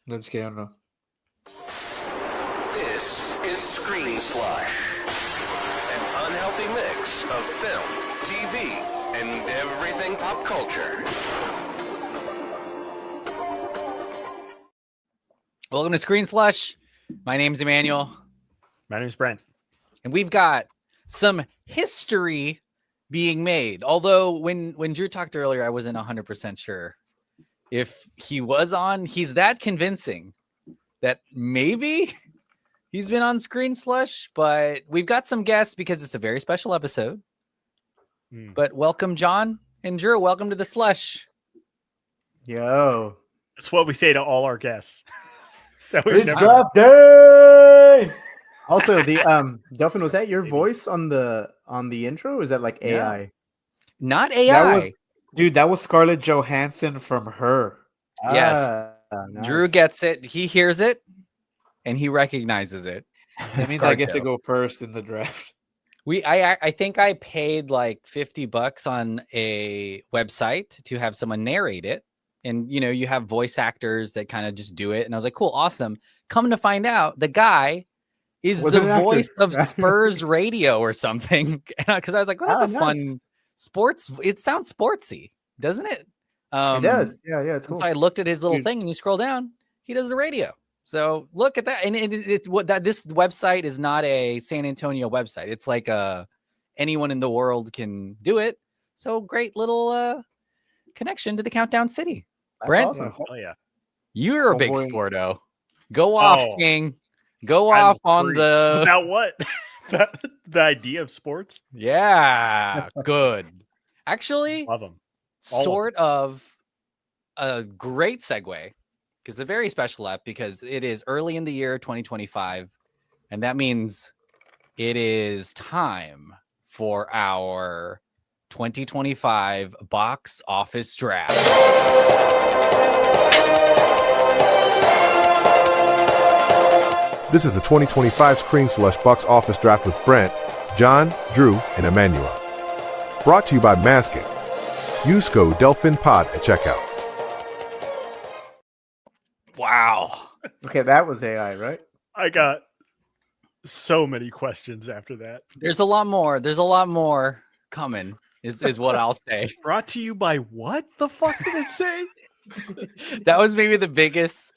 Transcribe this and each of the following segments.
Let's get on. This is Screen Slush, an unhealthy mix of film, TV, and everything pop culture. Welcome to Screen Slush. My name's Emmanuel. My name's Brent. And we've got some history being made. Although when Drew talked earlier, I wasn't 100% sure if he was on. He's that convincing that maybe he's been on Screen Slush, but we've got some guests because it's a very special episode. But welcome, John and Drew. Welcome to the Slush. Yo. That's what we say to all our guests. That we've It's never- draft day. Also, the Delphin, was that your voice on the intro? Or is that like AI? Not AI. That was Scarlett Johansson from Her. Yes. Nice. Drew gets it. He hears it and he recognizes it. That means I get to go first in the draft. I think I paid like $50 on a website to have someone narrate it. And, you know, you have voice actors that kind of just do it. And I was like, cool, awesome. Come to find out, the guy is Was the it an actor? voice of Spurs radio or something. Because I was like, well, that's Oh, a nice. fun sports. It sounds sportsy, doesn't it? It does. Yeah, it's cool. So I looked at his little Dude. thing and you scroll down, he does the radio. So look at that. And it's what that this website is not a San Antonio website. It's like anyone in the world can do it. So great little connection to the Countdown City. That's Brent? awesome. Oh, yeah. You're a big boy. sporto. Go off, Oh. King. Go I'm off on free. the About what? the idea of sports? yeah. Good. Actually, Love them. All of sort of a great segue because it's a very special app because it is early in the year 2025, and that means it is time for our 2025 box office draft. This is the 2025 Screen Slush Box Office Draft with Brent, John, Drew, and Emmanuel. Brought to you by Masking. Use code DelphinPod at checkout. Wow. Okay, that was AI, right? I got so many questions after that. There's a lot more. There's a lot more coming, is what I'll say. Brought to you by what the fuck did it say? That was maybe the biggest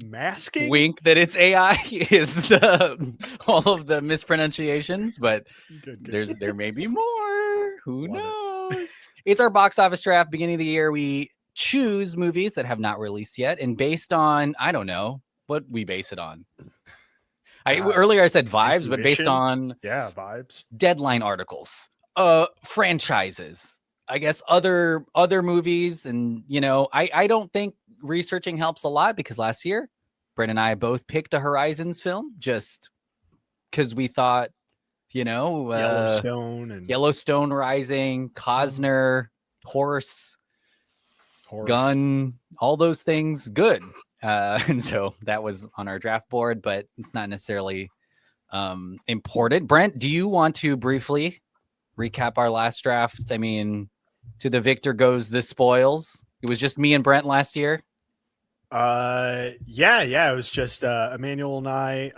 Masking? wink that it's AI is the all of the mispronunciations, but Good. there may be more. Who Love knows? It's our box office draft. Beginning of the year, we choose movies that have not released yet, and based on I don't know what we base it on. Earlier I said vibes, but based Intuition? on Yeah, vibes. deadline articles, franchises, I guess other movies, and you know, I don't think researching helps a lot because last year, Brent and I both picked a Horizons film just because we thought, you know, Yellowstone Rising, Cosner, Horse, Gun, all those things, good. And so that was on our draft board, but it's not necessarily important. Brent, do you want to briefly recap our last draft? I mean, to the victor goes the spoils. It was just me and Brent last year. Yeah, it was just Emmanuel and I.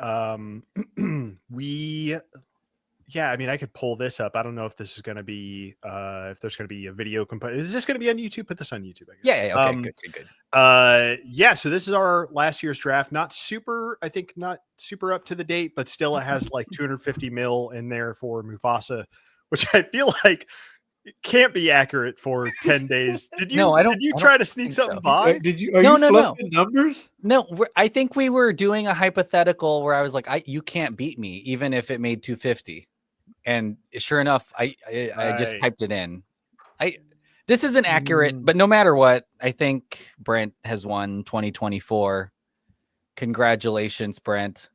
I mean, I could pull this up. I don't know if this is going to be if there's going to be a video component. Is this going to be on YouTube? Put this on YouTube, I guess. Yeah, okay, good. So this is our last year's draft. Not super up to the date, but still it has like 250 mil in there for Mufasa, which I feel like it can't be accurate for 10 days. Did you? No, I don't. Did you I try don't to sneak think something so. by? Are you No. fluffing numbers? No, I think we were doing a hypothetical where I was like, you can't beat me, even if it made 250. And sure enough, I just Right. typed it in. This isn't accurate, but no matter what, I think Brent has won 2024. Congratulations, Brent.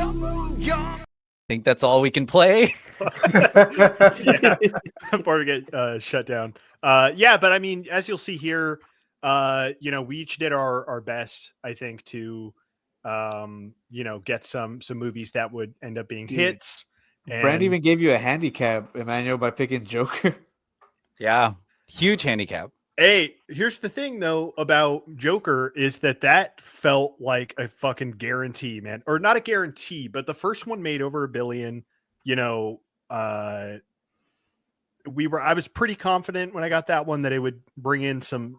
I think that's all we can play. Yeah, before we get shut down. But I mean, as you'll see here, we each did our best, I think, to get some movies that would end up being hits. Brand And even gave you a handicap, Emmanuel, by picking Joker. Yeah. Huge handicap. hey, here's the thing though about Joker is that felt like a fucking guarantee, man. Or not a guarantee, but the first one made over $1 billion. You know, I was pretty confident when I got that one that it would bring in some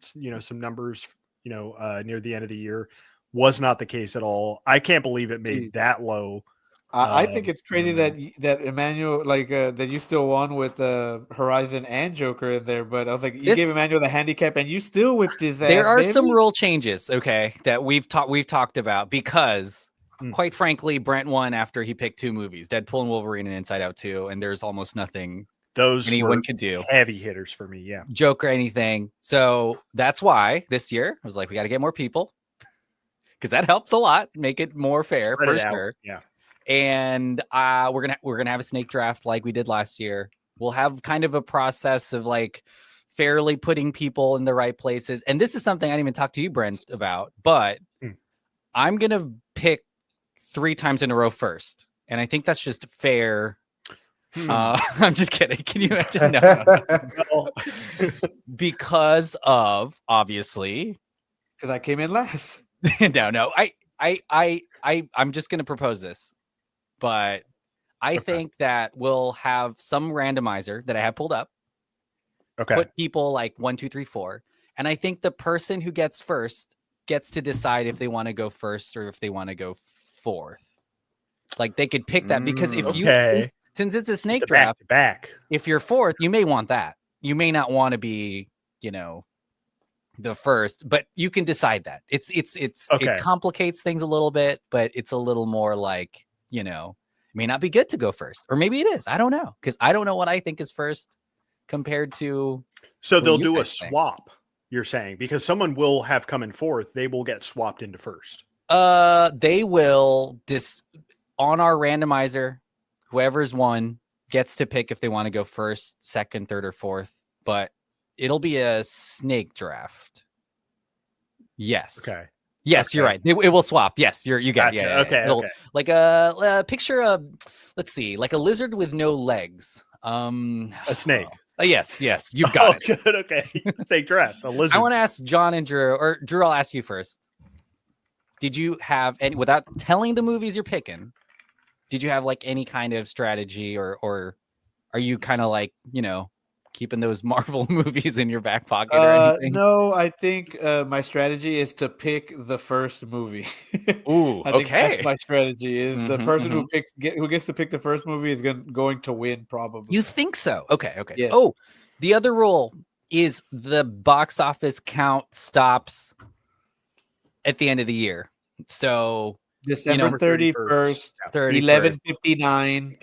numbers, near the end of the year. Was not the case at all. I can't believe it made that low. I think it's crazy that Emmanuel, that you still won with Horizon and Joker in there, but I was like, you gave Emmanuel the handicap and you still whipped his ass. There are baby. some rule changes, okay, that we've talked about because, quite frankly, Brent won after he picked 2 movies, Deadpool and Wolverine and Inside Out 2, and there's almost nothing anyone could do. Heavy hitters for me, yeah. Joker, anything. So that's why this year I was like, we got to get more people because that helps a lot, make it more fair. Spread for it out. sure. Yeah. And we're gonna have a snake draft like we did last year. We'll have kind of a process of like fairly putting people in the right places. And this is something I didn't even talk to you, Brent, about, but I'm gonna pick 3 times in a row first, and I think that's just fair. I'm just kidding. Can you imagine? No. Because of obviously, because I came in last. no. I'm just gonna propose this. But I think that we'll have some randomizer that I have pulled up. Okay. Put people like 1, 2, 3, 4. And I think the person who gets first gets to decide if they want to go first or if they want to go fourth. Like they could pick that because if since it's a snake draft, back. If you're fourth, you may want that. You may not want to be, the first, but you can decide that. It complicates things a little bit, but it's a little more like, it may not be good to go first, or maybe it is. I don't know, because I don't know what I think is first compared to. So they'll do a swap. You're saying because someone will have come in fourth, they will get swapped into first. They will on our randomizer. Whoever's won gets to pick if they want to go first, second, third, or fourth. But it'll be a snake draft. Yes. Okay. Yes, okay. You're right. It will swap. Yes, you got gotcha. Yeah. Okay. Like a picture of, let's see, like a lizard with no legs. A snake. Yes, you've got it. Good. Okay. Snake draft. A lizard. I want to ask John and Drew, or Drew, I'll ask you first. Did you have any, without telling the movies you're picking, did you have like any kind of strategy or are you kind of like, keeping those Marvel movies in your back pocket or anything? No, I think my strategy is to pick the first movie. Ooh, I think that's my strategy. Is the person who gets to pick the first movie is going to win probably. You think so? Okay. Yes. Oh, the other rule is the box office count stops at the end of the year. So December 31st, 11:59,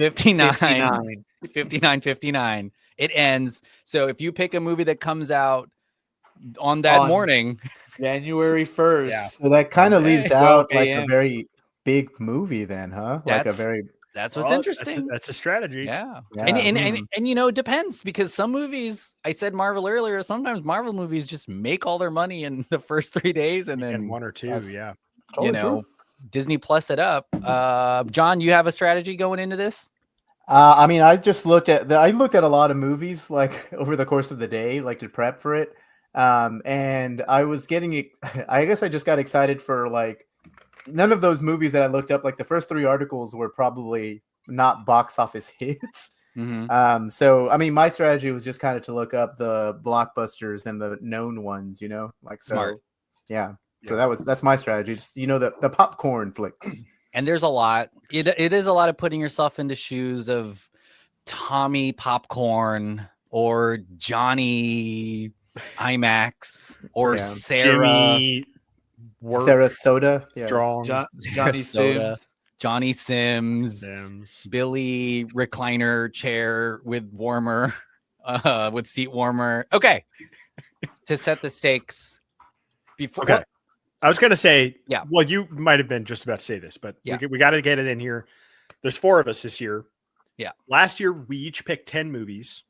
59. It ends. So if you pick a movie that comes out on that morning, January 1st, so that kind of leaves out like a very big movie, then, huh? That's what's interesting. That's a strategy. Yeah. And it depends because some movies, I said Marvel earlier, sometimes Marvel movies just make all their money in the first 3 days and then 1 or 2. Yeah. True. Disney Plus it up. John, you have a strategy going into this? I just looked at a lot of movies like over the course of the day, like to prep for it. And I was I guess I just got excited for like none of those movies that I looked up. Like the first 3 articles were probably not box office hits. So my strategy was just kind of to look up the blockbusters and the known ones, Smart. Yeah. So that's my strategy. Just the popcorn flicks. And there's a lot. It is a lot of putting yourself in the shoes of Tommy Popcorn or Johnny IMAX or Sarah Soda, Strong, Johnny Sims, Billy recliner chair with warmer, with seat warmer. Okay, to set the stakes before. Okay. I was going to say, yeah. Well, you might have been just about to say this, but we got to get it in here. There's 4 of us this year. Yeah. Last year, we each picked 10 movies.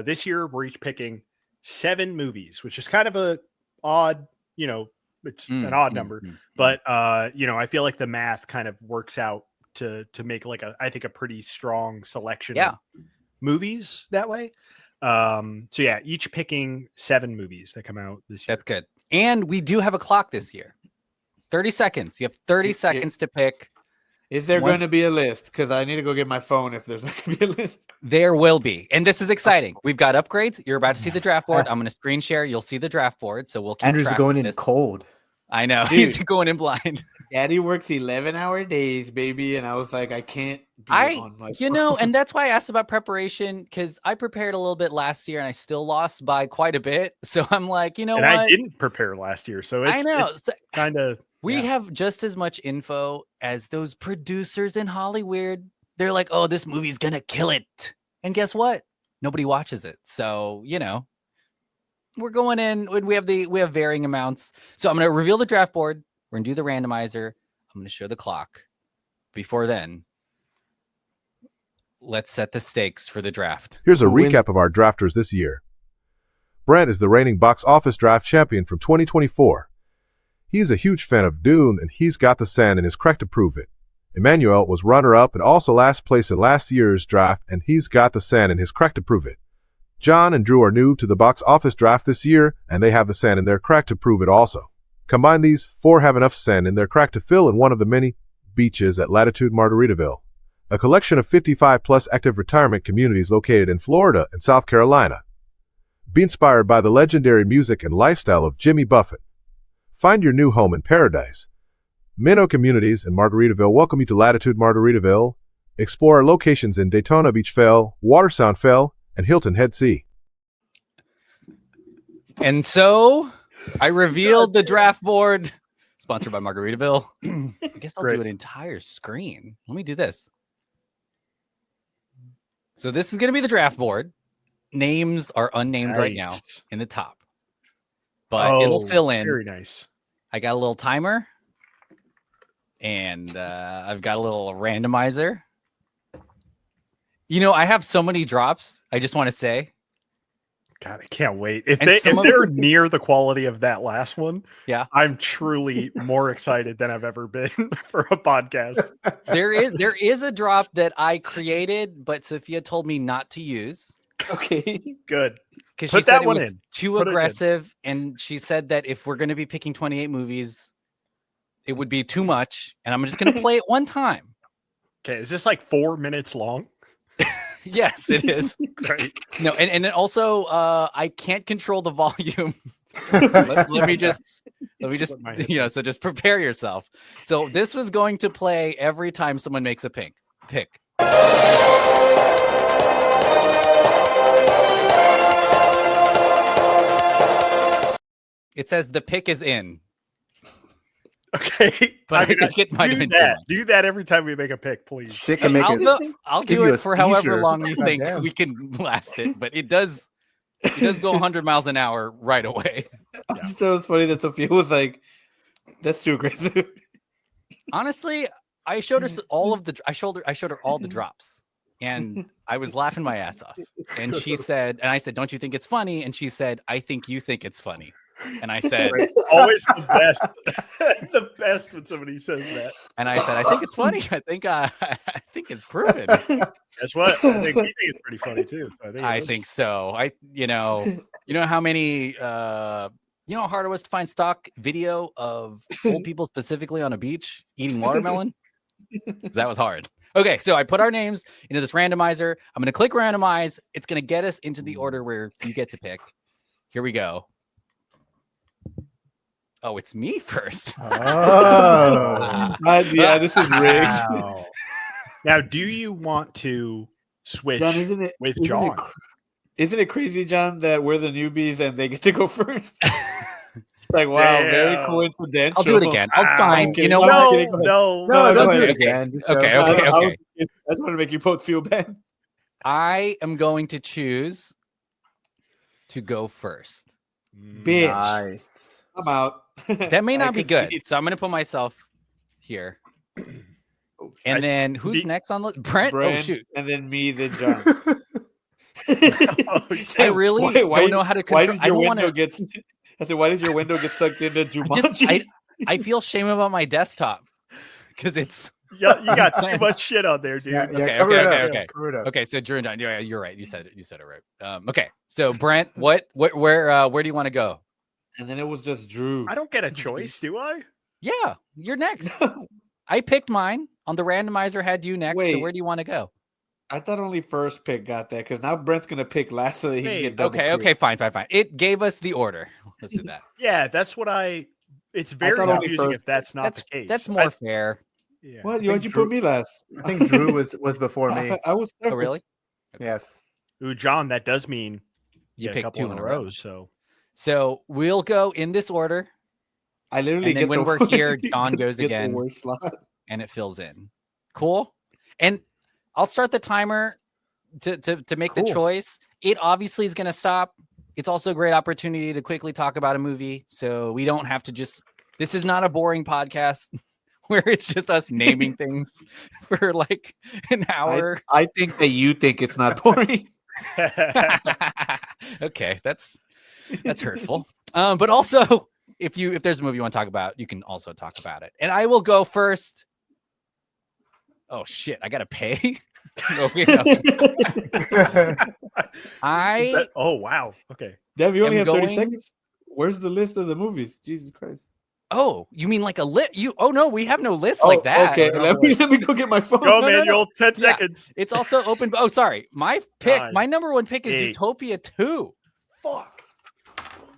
This year, we're each picking 7 movies, which is kind of a odd, it's an odd number. But, I feel like the math kind of works out to make like I think a pretty strong selection Yeah. of movies that way. So yeah, each picking 7 movies that come out this year. That's good. And we do have a clock this year. 30 seconds. You have 30 seconds to pick. Is there Once- going to be a list? Because I need to go get my phone if there's not going to be a list. There will be. And this is exciting. We've got upgrades. You're about to see the draft board. I'm going to screen share. You'll see the draft board. So we'll keep Andrew's track going of in this. cold. I know. Dude. He's going in blind. Daddy works 11-hour days, baby, and I was like, I can't be on my You know, and that's why I asked about preparation, because I prepared a little bit last year and I still lost by quite a bit. So I'm like, you know And what? I didn't prepare last year, so I it's, know. it's So kind of we yeah. have just as much info as those producers in Hollywood. They're like, oh, this movie's going to kill it. And guess what? Nobody watches it. So, you know, we're going in. We have varying amounts. So I'm going to reveal the draft board. We're going to do the randomizer. I'm going to show the clock. Before then, let's set the stakes for the draft. Here's a Who wins? recap of our drafters this year. Brent is the reigning box office draft champion from 2024. He's a huge fan of Dune, and he's got the sand in his crack to prove it. Emmanuel was runner-up and also last place in last year's draft, and he's got the sand in his crack to prove it. John and Drew are new to the box office draft this year, and they have the sand in their crack to prove it also. Combine these, 4 have enough sand in their crack to fill in one of the many beaches at Latitude Margaritaville, a collection of 55-plus active retirement communities located in Florida and South Carolina. Be inspired by the legendary music and lifestyle of Jimmy Buffett. Find your new home in paradise. Minnow Communities in Margaritaville welcome you to Latitude Margaritaville. Explore our locations in Daytona Beach Fell, Watersound Fell, and Hilton Head Sea. And so I revealed the draft board, sponsored by Margaritaville. I guess I'll Great. do an entire screen. Let me do this. So this is going to be the draft board. Names are unnamed right now Nice. in the top, but it'll Oh, fill in. Very nice. I got a little timer, and I've got a little randomizer. You know, I have so many drops. I just want to say, God, I can't wait. If And they some if of- they're near the quality of that last one, Yeah. I'm truly more excited than I've ever been for a podcast. there is a drop that I created, but Sophia told me not to use Okay. Good. because Put she said that it one was in. too Put it in. aggressive, and she said that if we're going to be picking 28 movies, it would be too much, and I'm just going to play it one time. Okay, is this like 4 minutes long? Yes, it is. Great. No, and then also I can't control the volume. let me just Slip my head. so just prepare yourself. So this was going to play every time someone makes a pick. It says the pick is in, Okay. but I mean, think it might have do been too that. much. Do that every time we make a pick, please. Shit can make I'll give do you it a for however seizure. long you think Goddamn. we can last it, but it does go 100 miles an hour right away. So it's funny that Sophia was like, "That's too aggressive." Honestly, I showed her all of the I showed her all the drops, and I was laughing my ass off. And she said, and I said, "Don't you think it's funny?" And she said, "I think you think it's funny." And I said, Right. Always the best. The best when somebody says that. I think it's funny. I think it's proven. Guess what? I think we think it's pretty funny too. So I it is. think so. You know how many you know how hard it was to find stock video of old people specifically on a beach eating watermelon? That was hard. Okay, so I put our names into this randomizer. I'm going to click randomize. It's going to get us into the order where you get to pick. Here we go. Oh, it's me first. Oh. Yeah, this is rigged. Wow. Now, do you want to switch John, isn't it with isn't it John? Isn't it crazy, John, that we're the newbies and they get to go first? Like, wow, very Damn. coincidental. I'll do it again. I'll Wow. fine. Just You kidding. know No, what? I'm No, kidding. no, No, don't go do ahead, it again. man. Just Okay, go. okay. I just want to make you both feel bad. I am going to choose to go first. Bitch. Nice. I'm out. That may I not be good. concede. So I'm going to put myself here. Oh, And I- then who's the- next on the Brent? Brent, Oh shoot. and then me, then John. I really Why don't know how to Why control. did I your don't want window to get? I said, why did your window get sucked into Jumanji? I feel shame about my desktop because it's Yeah, you got too much shit on there, dude. Yeah, Okay, cover it okay, up. okay. Cover it up. Okay, so Drew and John, yeah, you're right. You said it right. Okay, so Brent, where do you want to go? And then it was just Drew. I don't get a choice, do I? Yeah, you're next. I picked mine on the randomizer. Had you next. So Wait. where do you want to go? I thought only first pick got that because now Brent's gonna pick last so that he can Wait, get double. Okay, fine. It gave us the order. Let's do that. Yeah, that's what it's very thought only confusing first- if that's not the case. That's more fair. Yeah. What? I Why'd think you Drew- put me last? I think Drew was before me. I was. Oh, really? Yes. Ooh, John, that does mean You get a picked couple two in a row. So So we'll go in this order, I literally and then get when the we're here, get John goes the again. worst slot. and it fills in. Cool. And I'll start the timer to make the Cool. choice. It obviously is going to stop. It's also a great opportunity to quickly talk about a movie, so we don't have to just. This is not a boring podcast where it's just us naming things for like an hour. I think that you think it's not boring. Okay, that's hurtful. But also, if there's a movie you want to talk about, you can also talk about it. And I will go first. Oh shit! I gotta pay. Oh, yeah. oh wow. Okay. Dev, you only am have 30 going- seconds. Where's the list of the movies? Jesus Christ. Oh, you mean like a list? Oh no, we have no list like that. Okay, let me go get my phone. Go, no, no. Manuel. 10 Yeah. seconds. It's also open. Oh, sorry. My pick, Nine, my number one pick is 8. Zootopia 2. Fuck.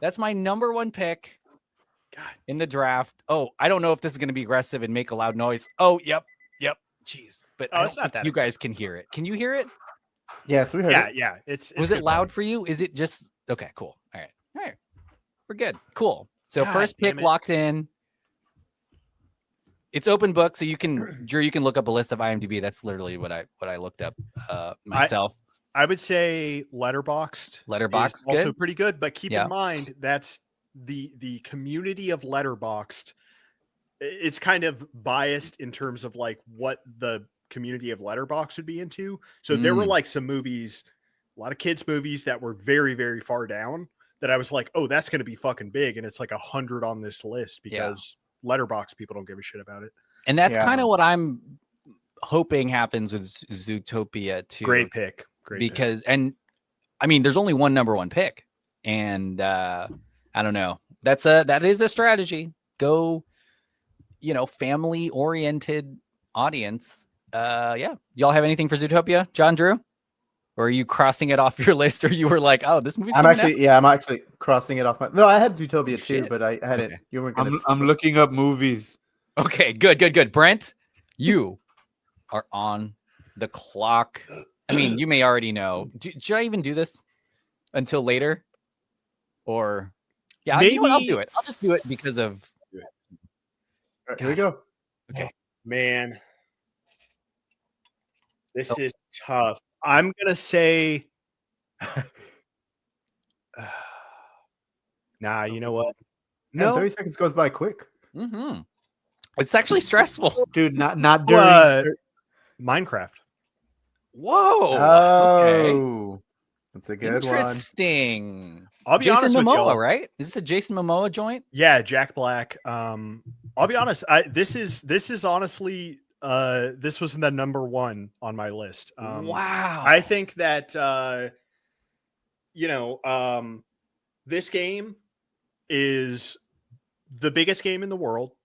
That's my number one pick God. in the draft. Oh, I don't know if this is going to be aggressive and make a loud noise. Oh, yep. Jeez. But Oh, I it's don't not think that you guys can hear it. Can you hear it? Yes, we heard Yeah, it. yeah. It's Was good it loud volume. for you? Is it just okay? Cool. All right. We're good. Cool. So God first pick damn it. locked in. It's open book, so you can, Drew. You can look up a list of IMDb. That's literally what I looked up myself. I would say Letterboxd. Letterboxd, is also good. pretty good, but keep Yeah. in mind that's the community of Letterboxd. It's kind of biased in terms of like what the community of Letterboxd would be into. So there were like some movies, a lot of kids movies that were very, very far down that I was like, oh, that's going to be fucking big. And it's like 100 on this list because Letterboxd people don't give a shit about it. And that's Yeah. kind of what I'm hoping happens with Zootopia too. Great pick. Great pick. because and I mean, there's only one number one pick, and I don't know. That is a strategy. Go, family oriented audience. Yeah. Y'all have anything for Zootopia, John Drew? Or are you crossing it off your list, or you were like, oh, this movie's I'm coming actually crossing it off my. No, I had Zootopia too, Shit. but I hadn't. Okay. You weren't gonna. I'm looking up movies. out? Okay, good. Brent, you are on the clock. I mean, you may already know. Should I even do this until later? Or yeah, you know what, I'll Maybe- do it. I'll just do it because of All right, here we go. Man, this is tough. I'm gonna say, nah. You know what? Man, No, 30 seconds goes by quick. It's actually stressful. Dude, not during. What? Minecraft. Whoa. okay. Oh, that's a good one. Interesting. I'll be Jason honest with Momoa, y'all. right? Is this a Jason Momoa joint? Yeah, Jack Black. I'll be honest. This is honestly this was the number one on my list. Wow. I think that this game is the biggest game in the world.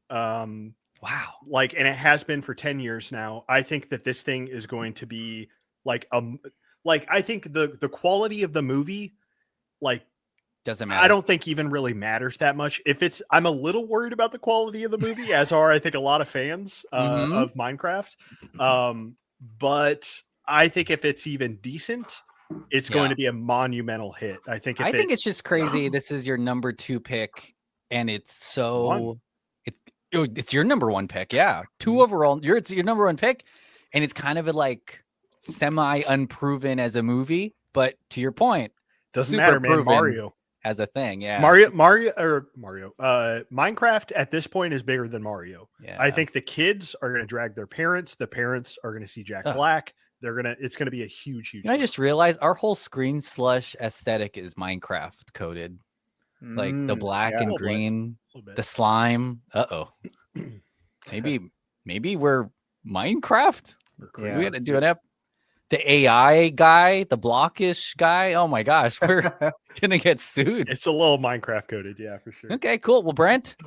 Wow. And it has been for 10 years now. I think that this thing is going to be I think the quality of the movie, Doesn't matter. I don't think even really matters that much. I'm a little worried about the quality of the movie, as are I think a lot of fans Mhm. of Minecraft. But I think if it's even decent, it's going Yeah. to be a monumental hit. I think. I think it's just crazy. This is your number 2 pick, and it's so it's your number 1 pick. Yeah, 2 overall. It's your number 1 pick, and it's kind of semi unproven as a movie. But to your point, doesn't super matter, man. proven Mario. as a thing. Yeah, Mario. Minecraft at this point is bigger than Mario. Yeah, I think the kids are going to drag their parents. The parents are going to see Jack Ugh. Black. It's going to be a huge. I just realized our whole screen slush aesthetic is Minecraft coded. Like the black yeah. and Little bit. green, little bit. the slime. Maybe we're Minecraft. Yeah. We got to do an app. The AI guy, the blockish guy. Oh my gosh, we're gonna get sued. It's a little Minecraft coded, yeah, for sure. Okay, cool. Well, Brent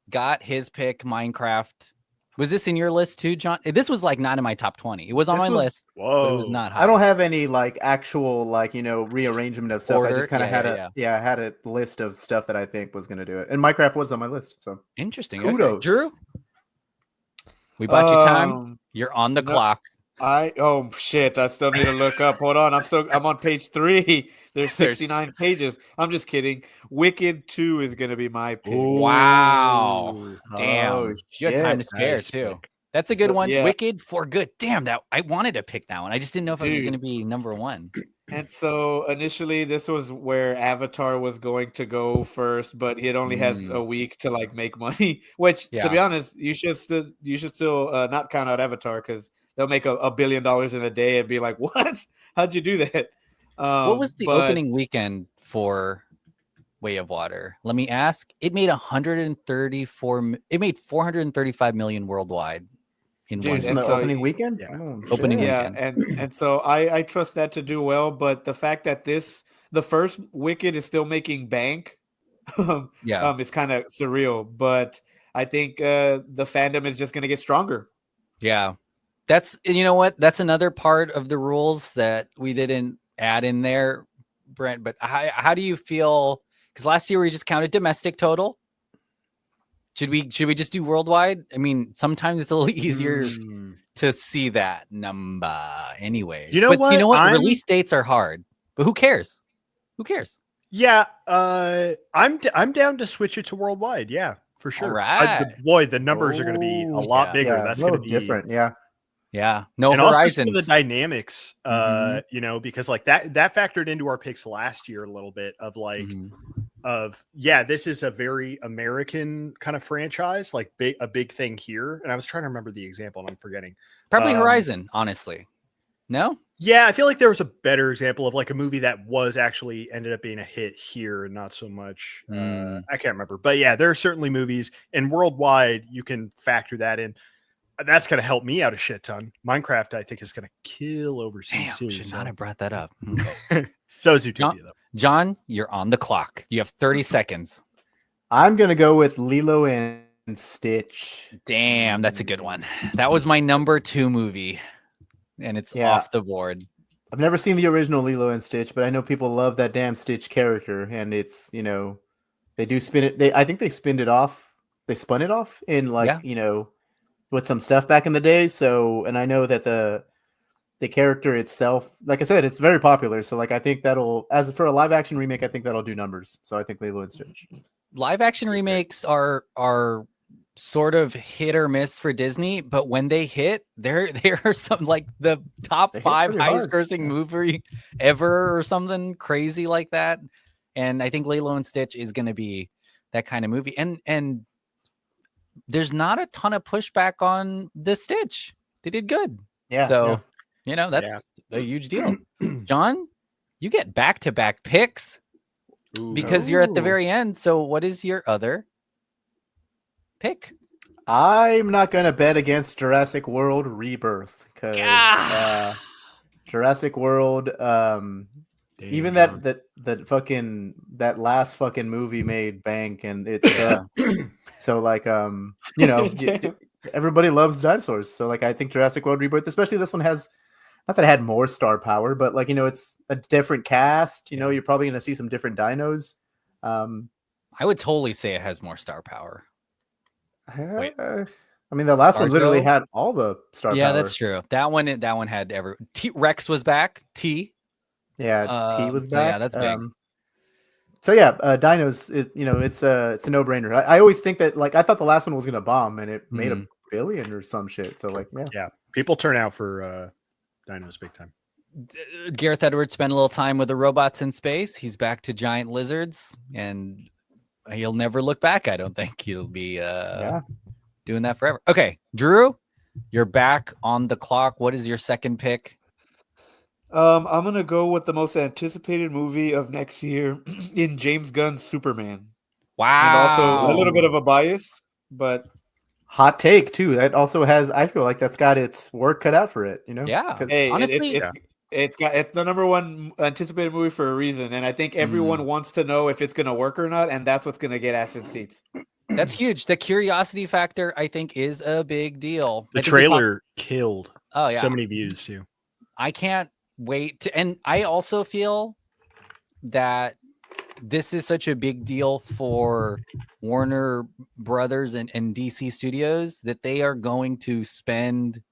got his pick, Minecraft. Was this in your list too, John? This was like not in my top 20. It was on This my was- list, Whoa. but it was not high. I don't have any like actual like rearrangement of stuff. I Order? just kind of Yeah, had I had a list of stuff that I think was gonna do it, and Minecraft was on my list. So Interesting. kudos. Okay. Drew, we bought you time. Um, You're on the no. clock. Oh shit! I still need to look up. Hold on, I'm on page 3. There's 69 pages. I'm just kidding. Wicked 2 is gonna be my pick. Wow. Ooh. Damn. Oh, You had time to shit. spare Nice too. pick. That's a good So, one. yeah. Wicked for good. Damn, that I wanted to pick that one. I just didn't know if it was Dude. going to be number one. And so initially, this was where Avatar was going to go first, but it only has a week to like make money. Which, Yeah. to be honest, you should still not count out Avatar because they'll make $1 billion in a day and be like, "What? How'd you do that?" What was the but- opening weekend for Way of Water? Let me ask. It made 134. It made 435 million worldwide in Dude, one in and the weekend. so- opening weekend. Yeah. Oh, Opening shit. Yeah, weekend. and so I trust that to do well. But the fact that the first Wicked is still making bank, Yeah. is kind of surreal. But I think the fandom is just going to get stronger. Yeah. That's, you know what? That's another part of the rules that we didn't add in there, Brent. But how do you feel? Because last year we just counted domestic total. Should we just do worldwide? I mean, sometimes it's a little easier Mm. to see that number anyways. You know but what? You know what? I'm- Release dates are hard. But who cares? Who cares? Yeah, I'm down to switch it to worldwide. Yeah, for sure. right. Boy, the numbers are going to be a lot yeah. bigger. Yeah, That's a going to little be different. Yeah. Yeah. No and also some horizons. of the dynamics. Mhm. Because like that factored into our picks last year a little bit of like Mhm. this is a very American kind of franchise, like a big thing here. And I was trying to remember the example and I'm forgetting. Probably um, Horizon, honestly. No? Yeah, I feel like there was a better example of like a movie that was actually ended up being a hit here and not so much. I can't remember. But yeah, there are certainly movies and worldwide you can factor that in. That's going to help me out a shit ton. Minecraft, I think, is going to kill overseas Damn, too. should So. not have brought that up. So is Zootopia, John- though. John, you're on the clock. You have 30 seconds. I'm gonna go with Lilo and Stitch. Damn, that's a good one. That was my number 2 movie, and it's Yeah. off the board. I've never seen the original Lilo and Stitch, but I know people love that damn Stitch character, and it's they do spin it. I think they spun it off. They spun it off in like with some stuff back in the day. So, and I know that the character itself, like I said, it's very popular. So, like I think as for a live action remake, I think that'll do numbers. So I think Lilo and Stitch. Live action remakes are sort of hit or miss for Disney, but when they hit, there are some like the top They hit 5 pretty hard. highest grossing movie ever or something crazy like that. And I think Lilo and Stitch is going to be that kind of movie. And there's not a ton of pushback on the Stitch. They did good. Yeah. So, that's a huge deal. John, you get back-to-back picks because you're at the Ooh. very end. So what is your other pick? I'm not gonna bet against Jurassic World Rebirth because Ah. Jurassic World, even that last fucking movie made bank, and it's so like everybody loves dinosaurs. So like I think Jurassic World Rebirth, especially this one has not that it had more star power, but like it's a different cast. You're probably gonna see some different dinos. I would totally say it has more star power. Wait. I mean, the last one literally Barjo? had all the star Yeah, power. that's true. That one had Rex was back. Yeah, T was so back. yeah, that's big. So yeah, dinos. It's a no brainer. I always think that I thought the last one was gonna bomb, and it made $1 billion or some shit. So yeah. People turn out for dinos big time. Gareth Edwards spent a little time with the robots in space. He's back to giant lizards, and he'll never look back. I don't think he'll be doing that forever. Okay, Drew, you're back on the clock. What is your second pick? I'm gonna go with the most anticipated movie of next year in James Gunn's Superman. Wow. And also a little bit of a bias, but hot take too. That also has. I feel like that's got its work cut out for it. You know. Yeah. 'Cause- Hey, Honestly, it's the number one anticipated movie for a reason, and I think everyone wants to know if it's gonna work or not, and that's what's gonna get ass in seats. that's huge. The curiosity factor, I think, is a big deal. The I think we trailer killed. Oh yeah. So many views too. I can't wait to, and I also feel that this is such a big deal for Warner Brothers and DC Studios that they are going to spend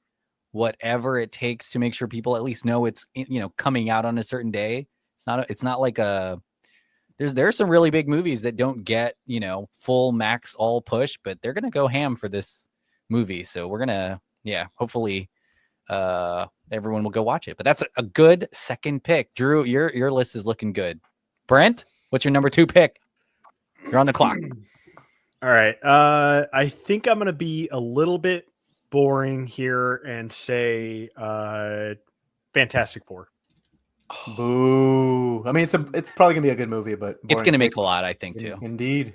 whatever it takes to make sure people at least know it's, you know, coming out on a certain day. It's not like there's some really big movies that don't get, you know, full max all push, but they're gonna go ham for this movie. So we're gonna, hopefully everyone will go watch it. But that's a good second pick. Drew, your list is looking good. Brent, what's your number 2 pick? You're on the clock. All right. I think I'm going to be a little bit boring here and say Fantastic Four. Boo. I mean, it's probably gonna be a good movie, but It's boring gonna make pick. a lot, I think, too. Indeed.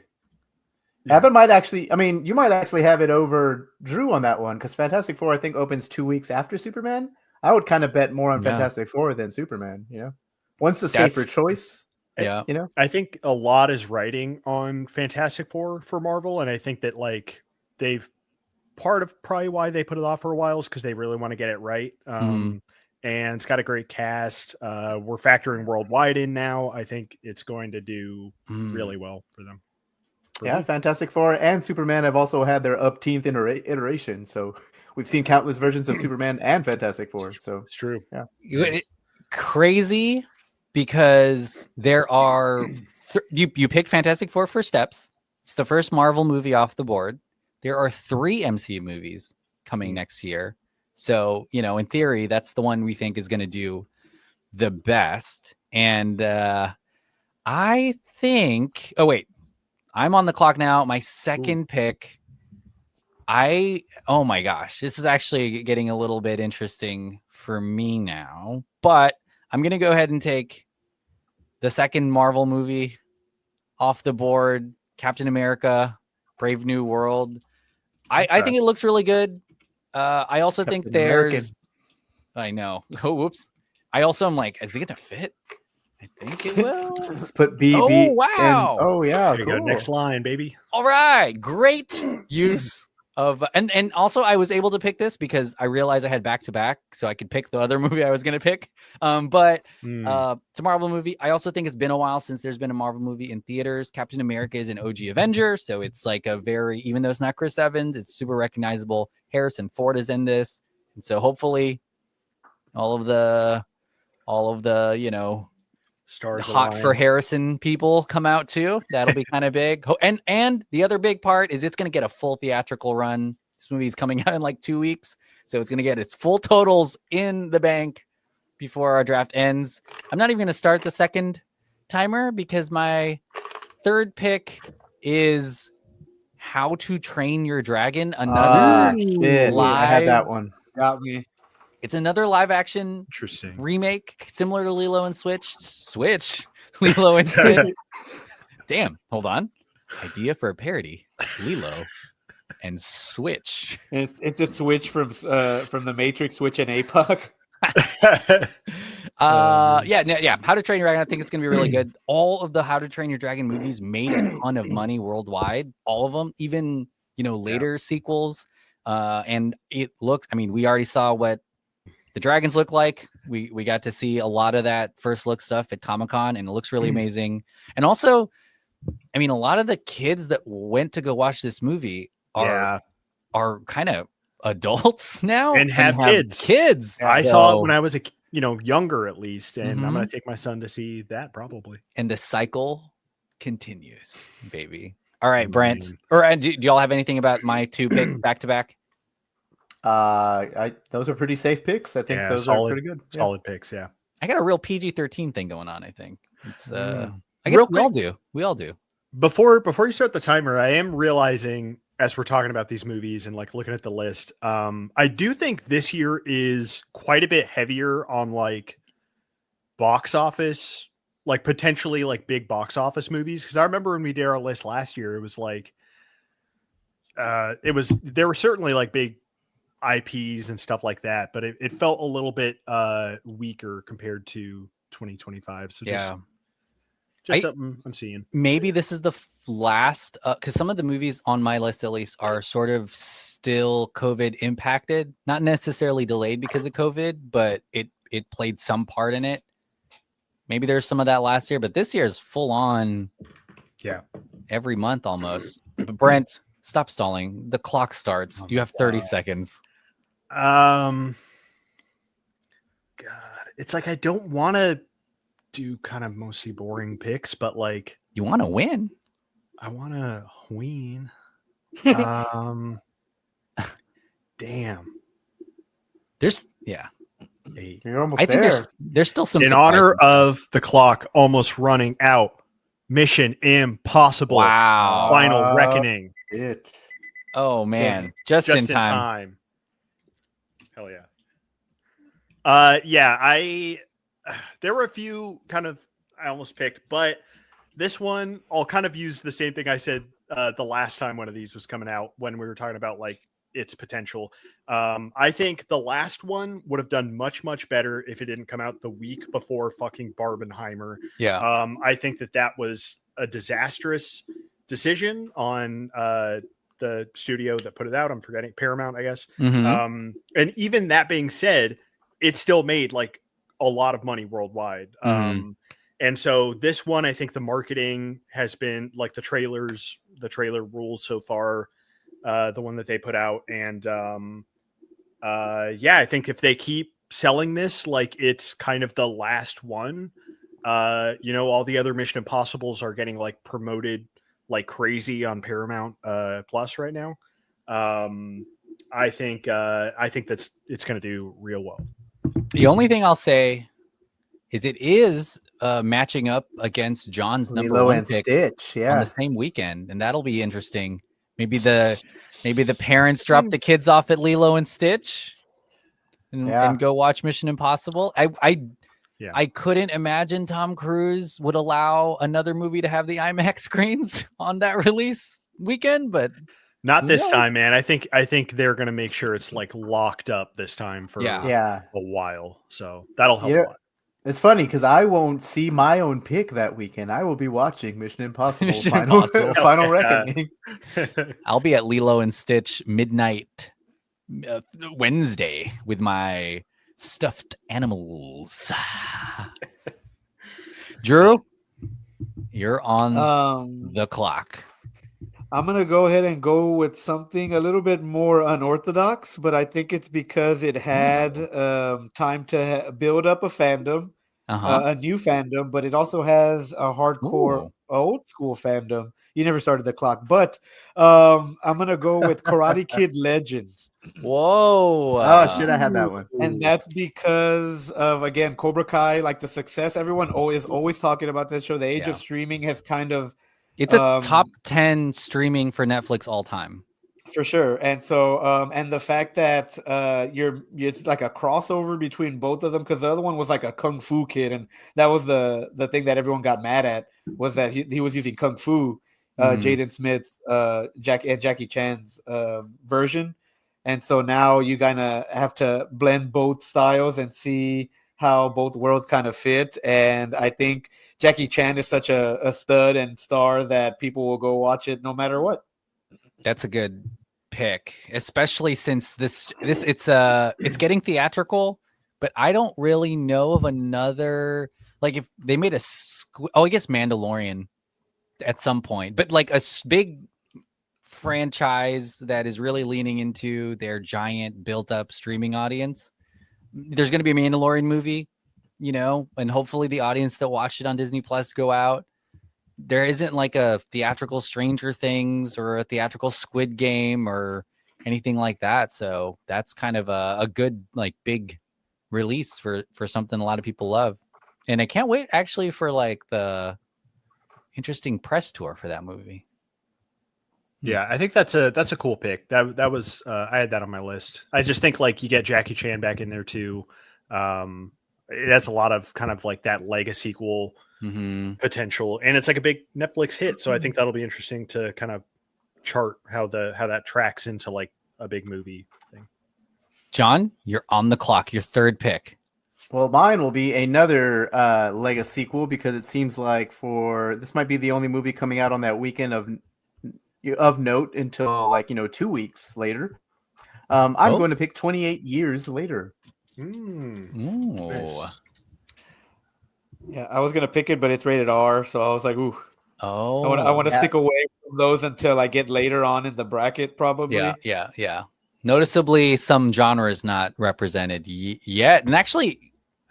Yeah. Evan might actually. I mean, you might actually have it over Drew on that one because Fantastic Four, I think, opens 2 weeks after Superman. I would kind of bet more on Yeah. Fantastic Four than Superman. You know, one's the safer That's- choice. Yeah. You know, I think a lot is writing on Fantastic Four for Marvel, and I think that like they've part of probably why they put it off for a while is because they really want to get it right. And it's got a great cast. We're factoring worldwide in now. I think it's going to do really well for them. yeah, Fantastic Four and Superman have also had their upteenth iteration. So we've seen countless versions of Superman and Fantastic Four. So It's true. Crazy because there are you picked Fantastic Four for Steps. It's the first Marvel movie off the board. There are 3 MCU movies coming next year. So, you know, in theory, that's the one we think is going to do the best. And I think, oh, wait, I'm on the clock now. My second pick, oh my gosh, this is actually getting a little bit interesting for me now, but I'm going to go ahead and take the second Marvel movie off the board, Captain America, Brave New World. I think it looks really good. I also think Captain American. I know. Oh, whoops. I also am like, is it going to fit? I think it will. let's put BB. Oh, wow. Oh yeah. There you go. Cool. Next line, baby. All right, great use of and also I was able to pick this because I realized I had back to back, so I could pick the other movie I was going to pick. But it's a Marvel movie. I also think it's been a while since there's been a Marvel movie in theaters. Captain America is an OG Avenger, so it's like a very, even though it's not Chris Evans, it's super recognizable. Harrison Ford is in this, and so hopefully all of the you know, Stars hot for align. Harrison people come out too. That'll be kind of big. And the other big part is it's going to get a full theatrical run. This movie is coming out in like 2 weeks, so it's going to get its full totals in the bank before our draft ends. I'm not even going to start the second timer because my third pick is How to Train Your Dragon. Another Shit. I had that one. Got me. It's another live action Interesting. remake similar to Lilo and Switch. Lilo and Stitch. Damn, hold on. Idea for a parody. Lilo and Switch. It's just Switch from the Matrix, Switch and APOC. Yeah. How to Train Your Dragon. I think it's gonna be really good. All of the How to Train Your Dragon movies made a ton of money worldwide. All of them, even later sequels. And it looks. I mean, we already saw what the dragons look like. We got to see a lot of that first look stuff at Comic-Con, and it looks really amazing. And also, I mean, a lot of the kids that went to go watch this movie are kind of adults now And have kids. Kids. I saw it when I was younger at least, and I'm Mhm. going to take my son to see that probably. And the cycle continues, baby. All right, Brent. Or do y'all have anything about my 2 pick back to back? Those are pretty safe picks. I think Yeah, those solid- are pretty good. Yeah. Solid picks, yeah. I got a real PG-13 thing going on. I think it's. I Real guess we all do. We all do. Before you start the timer, I am realizing as we're talking about these movies and like looking at the list, I do think this year is quite a bit heavier on like box office, like potentially like big box office movies. Because I remember when we did our list last year, it was like there were certainly like big IPs and stuff like that, but it felt a little bit weaker compared to 2025. So just something I'm seeing. Maybe this is the last, because some of the movies on my list at least are sort of still COVID impacted, not necessarily delayed because of COVID, but it played some part in it. Maybe there's some of that last year, but this year is full on. Yeah, every month almost. But Brent, stop stalling. The clock starts. You have 30 seconds. God, it's like I don't want to do kind of mostly boring picks, but like you want to win. I want to win. Damn. There's You're almost I think there. there's still some in honor of the clock almost running out. Mission Impossible. Wow. Final Reckoning. Oh man, just in time. Hell yeah. There were a few kind of I almost picked, but this one I'll kind of use the same thing I said the last time one of these was coming out when we were talking about like its potential. I think the last one would have done much, much better if it didn't come out the week before fucking Barbenheimer. Yeah. I think that was a disastrous decision on the studio that put it out. I'm forgetting Paramount, I guess. Mm-hmm. And even that being said, it still made like a lot of money worldwide. Mm-hmm. And so this one, I think the marketing has been like the trailer rules so far, the one that they put out. And I think if they keep selling this, like it's kind of the last one, all the other Mission Impossibles are getting like promoted like crazy on Paramount Plus right now. I think that's it's going to do real well. The only thing I'll say is it is matching up against John's number Lilo one and pick Stitch, on the same weekend, and that'll be interesting. Maybe the parents drop the kids off at Lilo and Stitch and go watch Mission Impossible. I couldn't imagine Tom Cruise would allow another movie to have the IMAX screens on that release weekend, but not this time, man. I think they're going to make sure it's like locked up this time for a while. So that'll help a lot. It's funny because I won't see my own pick that weekend. I will be watching Mission Impossible Final Reckoning. I'll be at Lilo and Stitch midnight Wednesday with my stuffed animals. Drew, you're on the clock. I'm going to go ahead and go with something a little bit more unorthodox, but I think it's because it had time to build up a fandom, a new fandom, but it also has a hardcore old school fandom. You never started the clock, but I'm going to go with Karate Kid Legends. Whoa. Oh, should I have that one? And that's because of, again, Cobra Kai, like the success. Everyone is always talking about this show. The age of streaming has kind of, it's a top 10 streaming for Netflix all time. For sure. And so, and the fact that it's like a crossover between both of them, because the other one was like a Kung Fu kid. And that was the thing that everyone got mad at, was that he was using Kung Fu, Jaden Smith's, Jackie Chan's version. And so now you kind of have to blend both styles and see how both worlds kind of fit. And I think Jackie Chan is such a stud and star that people will go watch it no matter what. That's a good pick, especially since it's getting theatrical, but I don't really know of another, like if they made I guess Mandalorian at some point, but like a big franchise that is really leaning into their giant built up streaming audience. There's going to be a Mandalorian movie, and hopefully the audience that watched it on Disney Plus go out. There isn't like a theatrical Stranger Things or a theatrical Squid Game or anything like that. So that's kind of a good, like, big release for something a lot of people love. And I can't wait actually for like the interesting press tour for that movie. Yeah, I think that's a cool pick. That was I had that on my list. I just think like you get Jackie Chan back in there too. It has a lot of kind of like that Lego sequel potential, and it's like a big Netflix hit. So I think that'll be interesting to kind of chart how that tracks into like a big movie thing. John, you're on the clock. Your third pick. Well, mine will be another Lego sequel because it seems like this might be the only movie coming out on that weekend of note until 2 weeks later. I'm going to pick 28 Years Later. Ooh. Nice. Yeah, I was gonna pick it, but it's rated R, so I was like, ooh. Oh. I want to yeah. stick away from those until I get later on in the bracket, probably. Yeah. Noticeably, some genres not represented yet, and actually,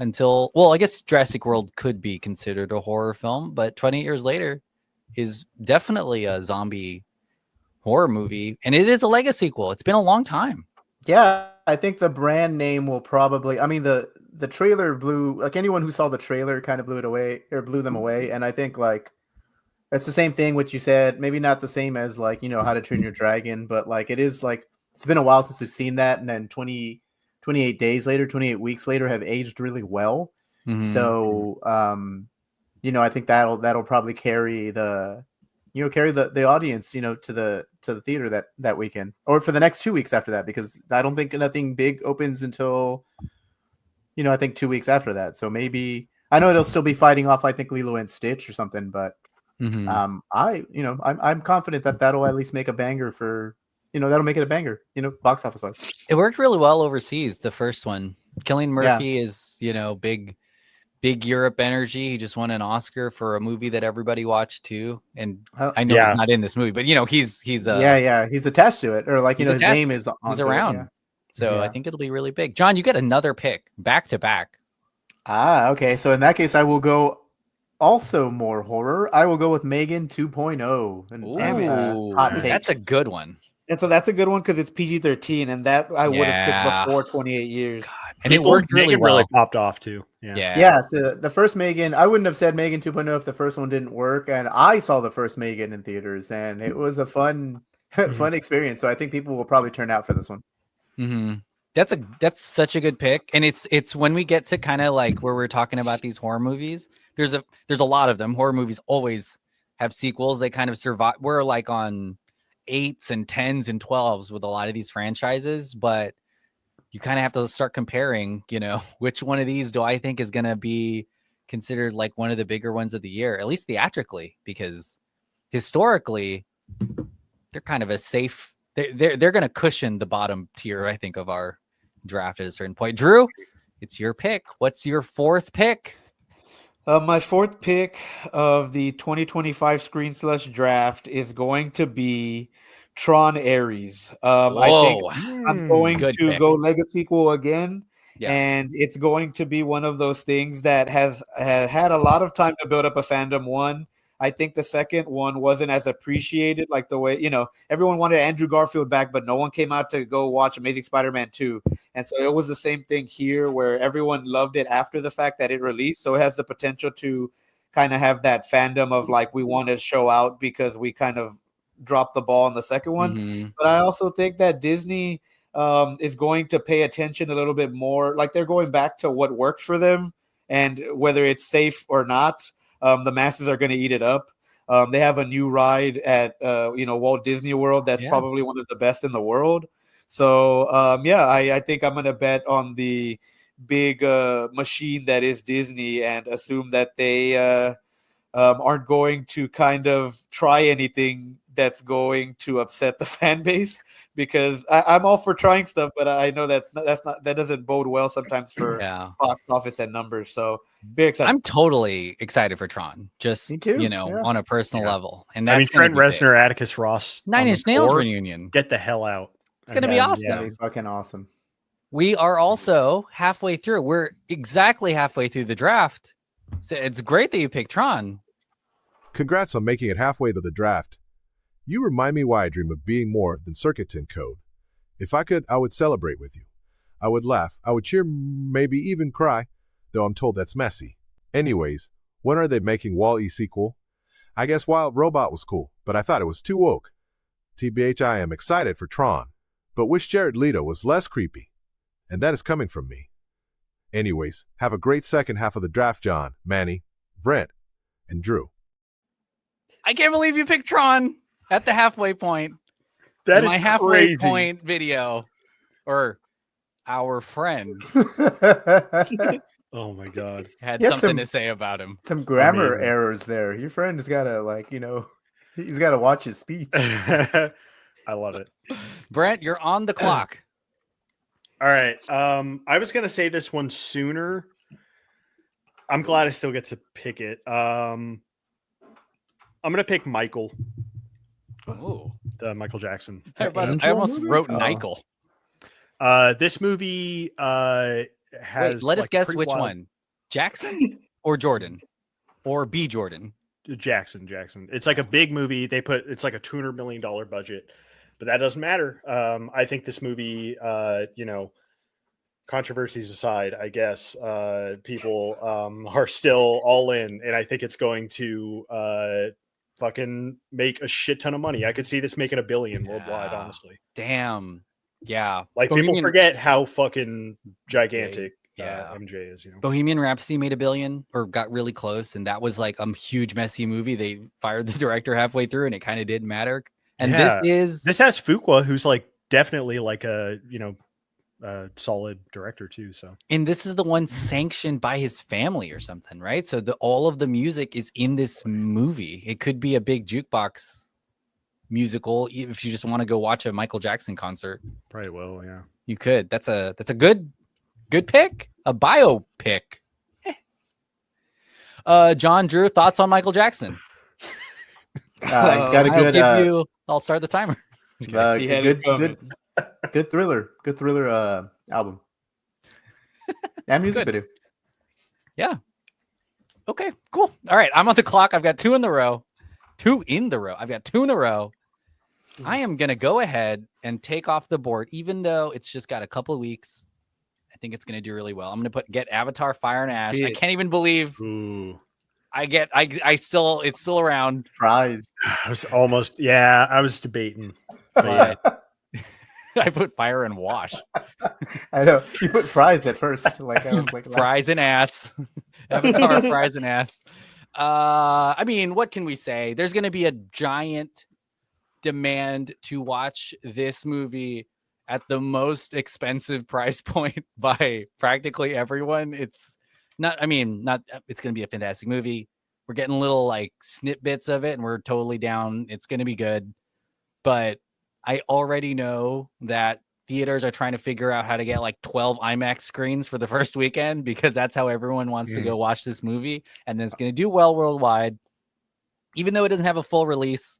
I guess Jurassic World could be considered a horror film, but 28 Years Later is definitely a zombie horror movie, and it is a Lego sequel. It's been a long time. Yeah, I think the brand name will probably. I mean, the trailer blew, like, anyone who saw the trailer kind of blew them away, and I think like it's the same thing what you said. Maybe not the same as like How to Train Your Dragon, but like it is like it's been a while since we've seen that, and then 28 days later, 28 weeks later have aged really well. Mhm. So I think that'll probably carry the audience to the theater that weekend, or for the next 2 weeks after that, because I don't think nothing big opens until I think 2 weeks after that. So maybe I know it'll still be fighting off, I think, Lilo and Stitch or something, but Mhm. I'm confident that'll at least make a banger for that'll make it a banger box office wise. It worked really well overseas. The first one, Cillian Murphy is big Europe energy. He just won an Oscar for a movie that everybody watched too. And I know he's not in this movie, but he's he's attached to it, or like his name is he's around. Yeah. So I think it'll be really big. John, you get another pick back to back. Okay. So in that case, I will go also more horror. I will go with Megan 2.0. Ooh, hot take. that's a good one. And so that's a good one because it's PG-13, and that I would have picked before 28 Years. And it worked really well. Really popped off too. Yeah. So the first Megan, I wouldn't have said Megan 2.0 if the first one didn't work. And I saw the first Megan in theaters, and it was a fun experience. So I think people will probably turn out for this one. Mm-hmm. That's such a good pick. And it's when we get to kind of like where we're talking about these horror movies, there's a lot of them. Horror movies always have sequels. They kind of survive. We're like on 8s and 10s and 12s with a lot of these franchises, but you kind of have to start comparing, which one of these do I think is going to be considered like one of the bigger ones of the year, at least theatrically, because historically they're kind of a safe, they're going to cushion the bottom tier, I think, of our draft at a certain point. Drew, it's your pick. What's your fourth pick? My fourth pick of the 2025 Screen Slush draft is going to be Tron Ares. I think I'm going to go Lego sequel again. Yeah. And it's going to be one of those things that has had a lot of time to build up a fandom. One, I think the second one wasn't as appreciated, like the way, everyone wanted Andrew Garfield back, but no one came out to go watch Amazing Spider-Man 2. And so it was the same thing here where everyone loved it after the fact that it released. So it has the potential to kind of have that fandom of like, we want to show out because we kind of dropped the ball in the second one. Mm-hmm. But I also think that Disney is going to pay attention a little bit more. Like they're going back to what worked for them, and whether it's safe or not, the masses are going to eat it up. They have a new ride at Walt Disney World that's probably one of the best in the world. So I think I'm going to bet on the big machine that is Disney and assume that they aren't going to kind of try anything that's going to upset the fan base. Because I'm all for trying stuff, but I know that doesn't bode well sometimes for box office and numbers. So very excited. I'm totally excited for Tron, just on a personal level. And that's Trent Reznor, Atticus Ross, 9 Inch Nails reunion. Get the hell out! It's gonna be awesome. Yeah, fucking awesome. We are also halfway through. We're exactly halfway through the draft. So it's great that you picked Tron. Congrats on making it halfway to the draft. You remind me why I dream of being more than Circuit 10 code. If I could, I would celebrate with you. I would laugh, I would cheer, maybe even cry, though I'm told that's messy. Anyways, when are they making Wall-E sequel? I guess Wild Robot was cool, but I thought it was too woke. TBH, I am excited for Tron, but wish Jared Leto was less creepy. And that is coming from me. Anyways, have a great second half of the draft, John, Manny, Brent, and Drew. I can't believe you picked Tron. at the halfway point. That my is halfway crazy. point video, or our friend Oh my god. had You have something some- to say about him. Some grammar Amazing. errors there. Your friend has got to he's got to watch his speech. I love it. Brent, you're on the clock. All right. I was gonna say this one sooner. I'm glad I still get to pick it. I'm gonna pick Michael, Oh, the Michael Jackson. I Angel almost movie? wrote Oh. Michael. This movie has. Wait, let us like, guess pretty which wild- one: Jackson or Jordan or B Jordan. Jackson. It's like a big movie. It's like a $200 million budget, but that doesn't matter. I think this movie, controversies aside, I guess people are still all in, and I think it's going to fucking make a shit ton of money. I could see this making $1 billion worldwide, Yeah. honestly. Damn. Yeah. Like people Bohemian- forget how fucking gigantic Yeah. MJ is. Bohemian Rhapsody made $1 billion or got really close, and that was like a huge messy movie. They fired the director halfway through, and it kind of didn't matter. And Yeah. this has Fuqua, who's like definitely like a solid director too. So and this is the one sanctioned by his family or something, right? So all of the music is in this movie. It could be a big jukebox musical if you just want to go watch a Michael Jackson concert. probably will. Yeah. You could. That's a good pick. A biopic. John Drew, thoughts on Michael Jackson? He's got a good, I'll start the timer. He had it coming. good thriller album and music Good. video. Okay, cool. All right, I'm on the clock. I've got two in the row. I've got two in a row. I am going to go ahead and take off the board, even though it's just got a couple of weeks. I think it's going to do really well. I'm going to get Avatar Fire and Ash. I Shit. can't even believe Ooh. it's still around. Fries. I was almost. Yeah, I was debating. But yeah. I put Fire and Wash. I know you put fries at first. Like I was like, Fries and ass. Avatar fries and ass. I mean, what can we say? There's going to be a giant demand to watch this movie at the most expensive price point by practically everyone. It's not it's going to be a fantastic movie. We're getting little like snippets of it and we're totally down. It's going to be good. But I already know that theaters are trying to figure out how to get like 12 IMAX screens for the first weekend because that's how everyone wants to go watch this movie. And then it's going to do well worldwide. Even though it doesn't have a full release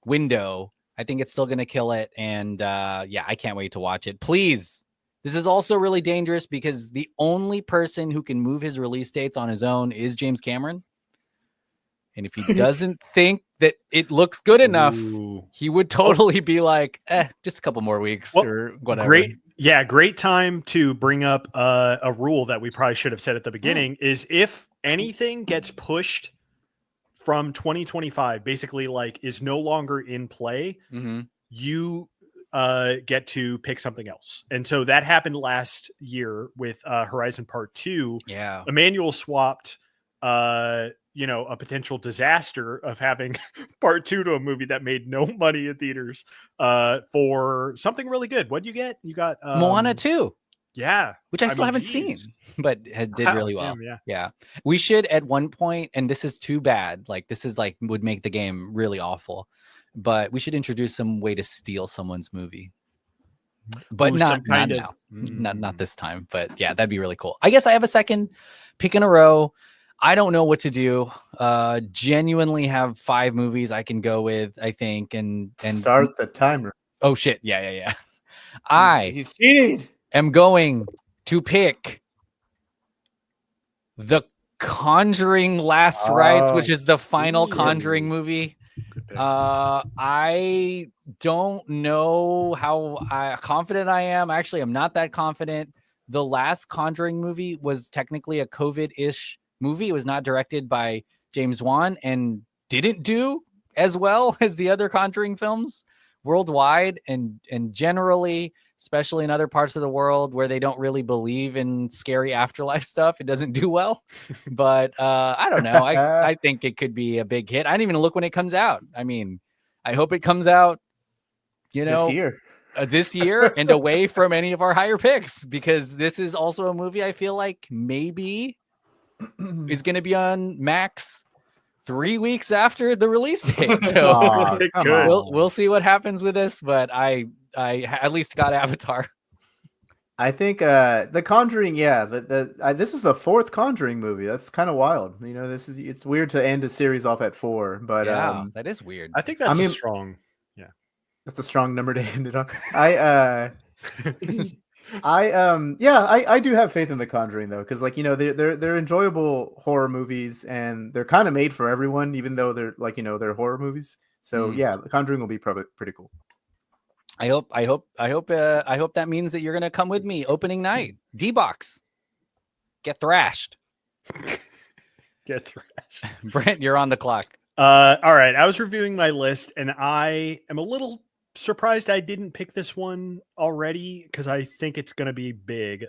window, I think it's still going to kill it. And I can't wait to watch it. Please. This is also really dangerous because the only person who can move his release dates on his own is James Cameron. And if he doesn't think that it looks good enough, Ooh. he would totally be like, just a couple more weeks Well, or whatever. Great time to bring up a rule that we probably should have said at the beginning is if anything gets pushed from 2025, basically like is no longer in play, you get to pick something else. And so that happened last year with Horizon Part 2. Yeah. Emmanuel swapped a potential disaster of having part 2 to a movie that made no money in theaters for something really good. What did you get? You got Moana 2, yeah, which I still haven't seen, but did really well. Yeah. We should at one point, and this is too bad, like this is like would make the game really awful, but we should introduce some way to steal someone's movie. But Ooh, not some kind of- now. Not this time. But yeah, that'd be really cool. I guess I have a second pick in a row. I don't know what to do. Genuinely have 5 movies I can go with, I think, and start the timer. Oh shit. Yeah. I He's cheating. am going to pick The Conjuring Last Rites, which is the final Conjuring movie. I don't know how confident I am. Actually, I'm not that confident. The last Conjuring movie was technically a COVID-ish movie. It was not directed by James Wan and didn't do as well as the other Conjuring films worldwide and generally, especially in other parts of the world where they don't really believe in scary afterlife stuff. It doesn't do well, but I don't know. I think it could be a big hit. I didn't even look when it comes out. I mean, I hope it comes out, This year. this year and away from any of our higher picks, because this is also a movie I feel like maybe is going to be on Max 3 weeks after the release date. So Aw, It come could. on. we'll see what happens with this, but I at least got Avatar. I think The Conjuring, this is the 4th Conjuring movie. That's kind of wild. It's weird to end a series off at 4, but Yeah, that is weird. I think that's I mean- a strong. that's a strong number to end it on. I do have faith in The Conjuring though, because they're enjoyable horror movies and they're kind of made for everyone, even though they're they're horror movies. So Mm. The Conjuring will be probably pretty cool. I hope that means that you're gonna come with me opening night. D-Box. Get thrashed. Get thrashed. Brent, you're on the clock. All right. I was reviewing my list and I am a little surprised I didn't pick this one already because I think it's gonna be big.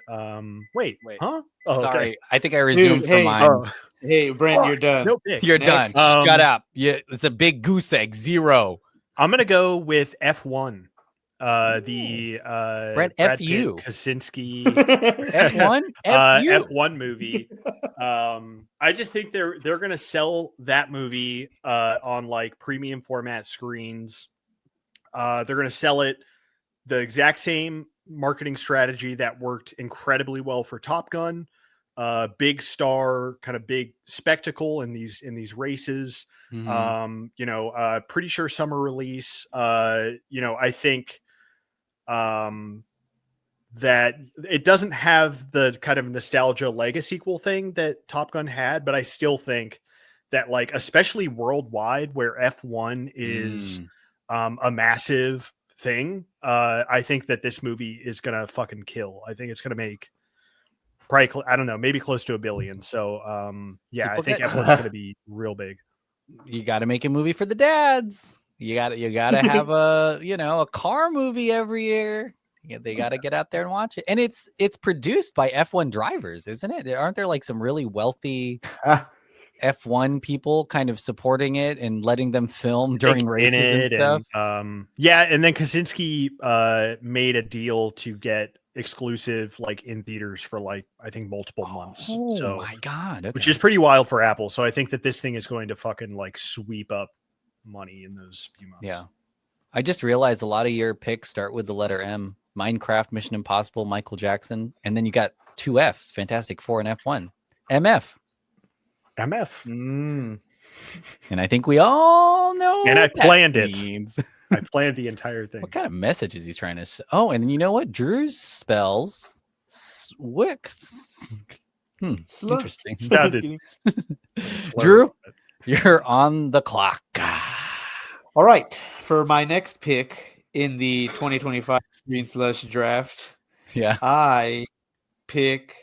Wait, Wait. huh? Oh, Sorry, okay. I think I resumed hey, from mine. Oh, Hey, Brent, you're done. no pick. You're next. done. Shut Um, up. It's a big goose egg. 0. I'm gonna go with F1. The Brent, Brad F Pitt, you. Kaczynski F1? F you. F1 movie. I just think they're gonna sell that movie on like premium format screens. They're gonna sell it the exact same marketing strategy that worked incredibly well for Top Gun. Big star, kind of big spectacle in these races. Mhm. Pretty sure summer release. I think that it doesn't have the kind of nostalgia Lego sequel thing that Top Gun had, but I still think that, like, especially worldwide where F1 is a massive thing, I think that this movie is gonna fucking kill. I think it's gonna make probably I don't know, maybe close to $1 billion. So I People think get- F1's gonna be real big. You got to make a movie for the dads. You got to have a car movie every year. They got to get out there and watch it. And it's produced by F1 drivers, isn't it? Aren't there like some really wealthy F1 people kind of supporting it and letting them film during Like, races and stuff? And then Kaczynski made a deal to get exclusive like in theaters for like I think multiple months. Oh So my god! which okay. is pretty wild for Apple. So I think that this thing is going to fucking like sweep up money in those few months. Yeah. I just realized a lot of your picks start with the letter M. Minecraft, Mission Impossible, Michael Jackson, and then you got 2 Fs, Fantastic Four and F1. MF. MF. Mm. And I think we all know And I what that planned it. means. I planned the entire thing. What kind of message is he trying to Oh, and then you know what? Drew's spells Swix. Interesting. Sounded- Drew, you're on the clock. All right. For my next pick in the 2025 Green Slush draft, Yeah. I pick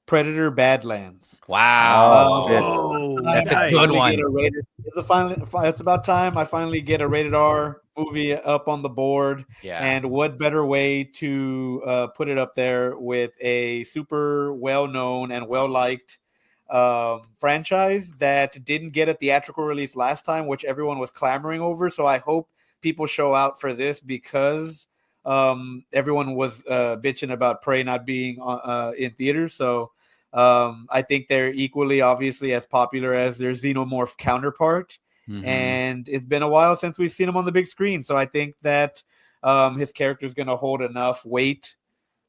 Predator Badlands. Wow. Oh, That's a nice. good Finally one. get a rated- it's about time I finally get a rated R movie up on the board. Yeah. And what better way to put it up there with a super well-known and well-liked franchise that didn't get a theatrical release last time, which everyone was clamoring over. So I hope people show out for this because everyone was bitching about Prey not being in theaters. So I think they're equally obviously as popular as their Xenomorph counterpart. Mhm. And it's been a while since we've seen him on the big screen. So I think that his character is going to hold enough weight,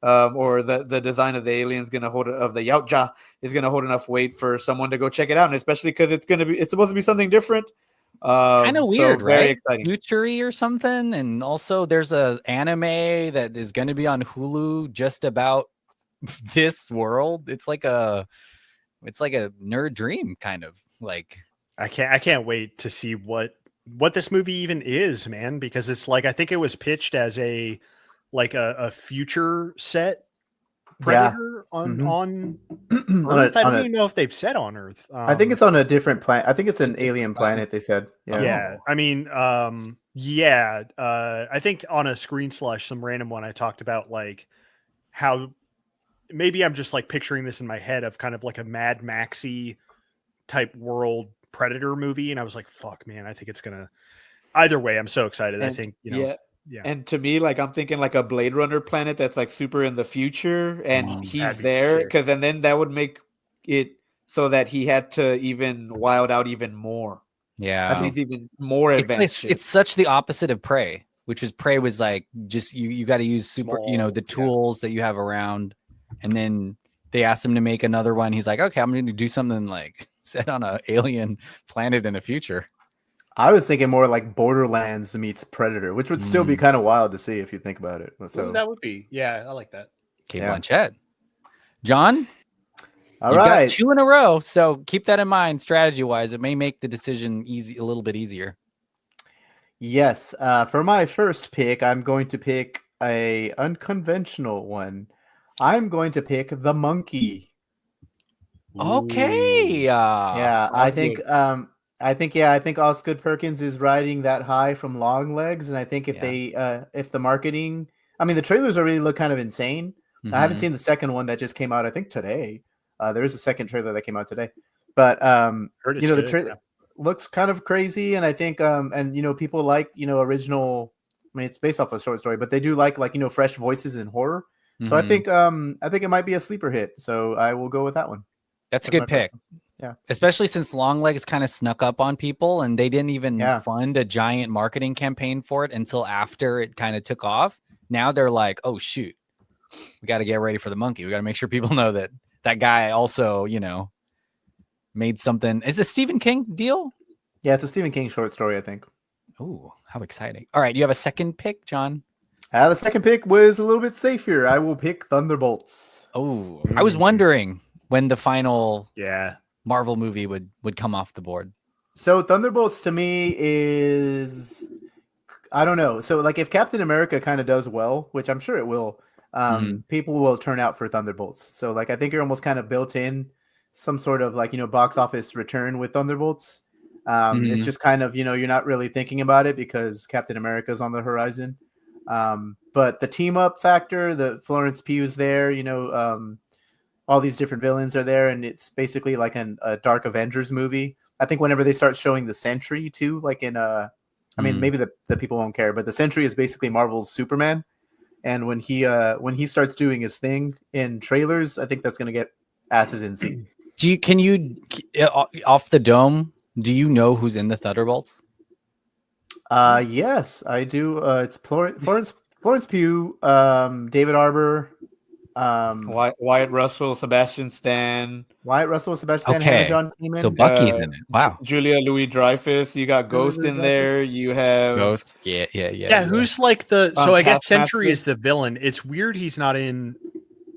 or the design of the alien is going to hold of the Yautja is going to hold enough weight for someone to go check it out. And especially because it's supposed to be something different. Kind of weird, so very right? exciting. Futuri or something. And also there's a anime that is going to be on Hulu just about this world. It's like a nerd dream kind of like. I can't wait to see what this movie even is, man, because it's like I think it was pitched as a future set Predator on Earth. I don't even know if they've said on Earth. I think it's on a different planet. I think it's an alien planet. They said. Yeah. I mean, I think on a Screen Slush, some random one, I talked about like how maybe I'm just like picturing this in my head of kind of like a Mad Maxy type world Predator movie, and I was like, fuck, man, I think it's gonna either way, I'm so excited. I And- think, you know, yeah. yeah. And to me, like I'm thinking like a Blade Runner planet that's like super in the future, and Mm, he's that'd be there sick. because then that would make it so that he had to even wild out even more. Yeah. I think it's even more it's, advanced. it's, shit. it's such the opposite of Prey, which was Prey was like just you got to use super, you know, Small, the yeah. tools that you have around. And then they asked him to make another one. He's like, okay, I'm going to do something like set on a alien planet in the future. I was thinking more like Borderlands meets Predator, which would still be kind of wild to see if you think about it. So, Ooh, that would be, yeah, I like that. Kate Yeah. Blanchett. John, all you right. got 2 in a row, so keep that in mind strategy wise. It may make the decision a little bit easier. Yes. For my first pick, I'm going to pick a unconventional one. I'm going to pick The Monkey. Okay. Yeah, I Osgood. think I think Osgood Perkins is riding that high from Long Legs, and I think if if the marketing, I mean, the trailers already look kind of insane. I haven't Mhm. seen the second one that just came out, I think today. There is a second trailer that came out today, but Heard it's you know, the good, trailer yeah. looks kind of crazy, and I think and you know, people like, you know, original. I mean, it's based off a short story, but they do like you know, fresh voices in horror. So Mhm. I think it might be a sleeper hit. So I will go with that one. That's a That's my good pick. first one. Yeah. Especially since Longlegs kind of snuck up on people and they didn't even Yeah. fund a giant marketing campaign for it until after it kind of took off. Now they're like, oh, shoot, we got to get ready for the monkey. We got to make sure people know that that guy also, you know, made something. Is it a Stephen King deal? Yeah, it's a Stephen King short story, I think. Oh, how exciting. All right. You have a second pick, John? The second pick was a little bit safer. I will pick Thunderbolts. Oh, I was wondering when the final Yeah. Marvel movie would come off the board. So Thunderbolts to me is, I don't know. So like if Captain America kind of does well, which I'm sure it will, people will turn out for Thunderbolts. So like I think you're almost kind of built in some sort of like, you know, box office return with Thunderbolts. It's just kind of, you know, you're not really thinking about it because Captain America's on the horizon. But the team up factor, the Florence Pugh's there, you know, all these different villains are there, and it's basically like a Dark Avengers movie. I think whenever they start showing the Sentry too, like in I mean, maybe the people won't care, but the Sentry is basically Marvel's Superman. And when he starts doing his thing in trailers, I think that's gonna get asses in seat. Can you off the dome? Do you know who's in the Thunderbolts? Yes, I do. It's Florence Pugh, David Arbor, Wyatt Russell, Sebastian Stan, Wyatt Russell, Sebastian Okay. Stan, John Kamen. So Bucky's in it. Wow. Julia Louis-Dreyfus. You got Ghost in there. You have Ghost. Yeah. Yeah, who's like the so I guess Sentry Taskmaster. is the villain. It's weird he's not in.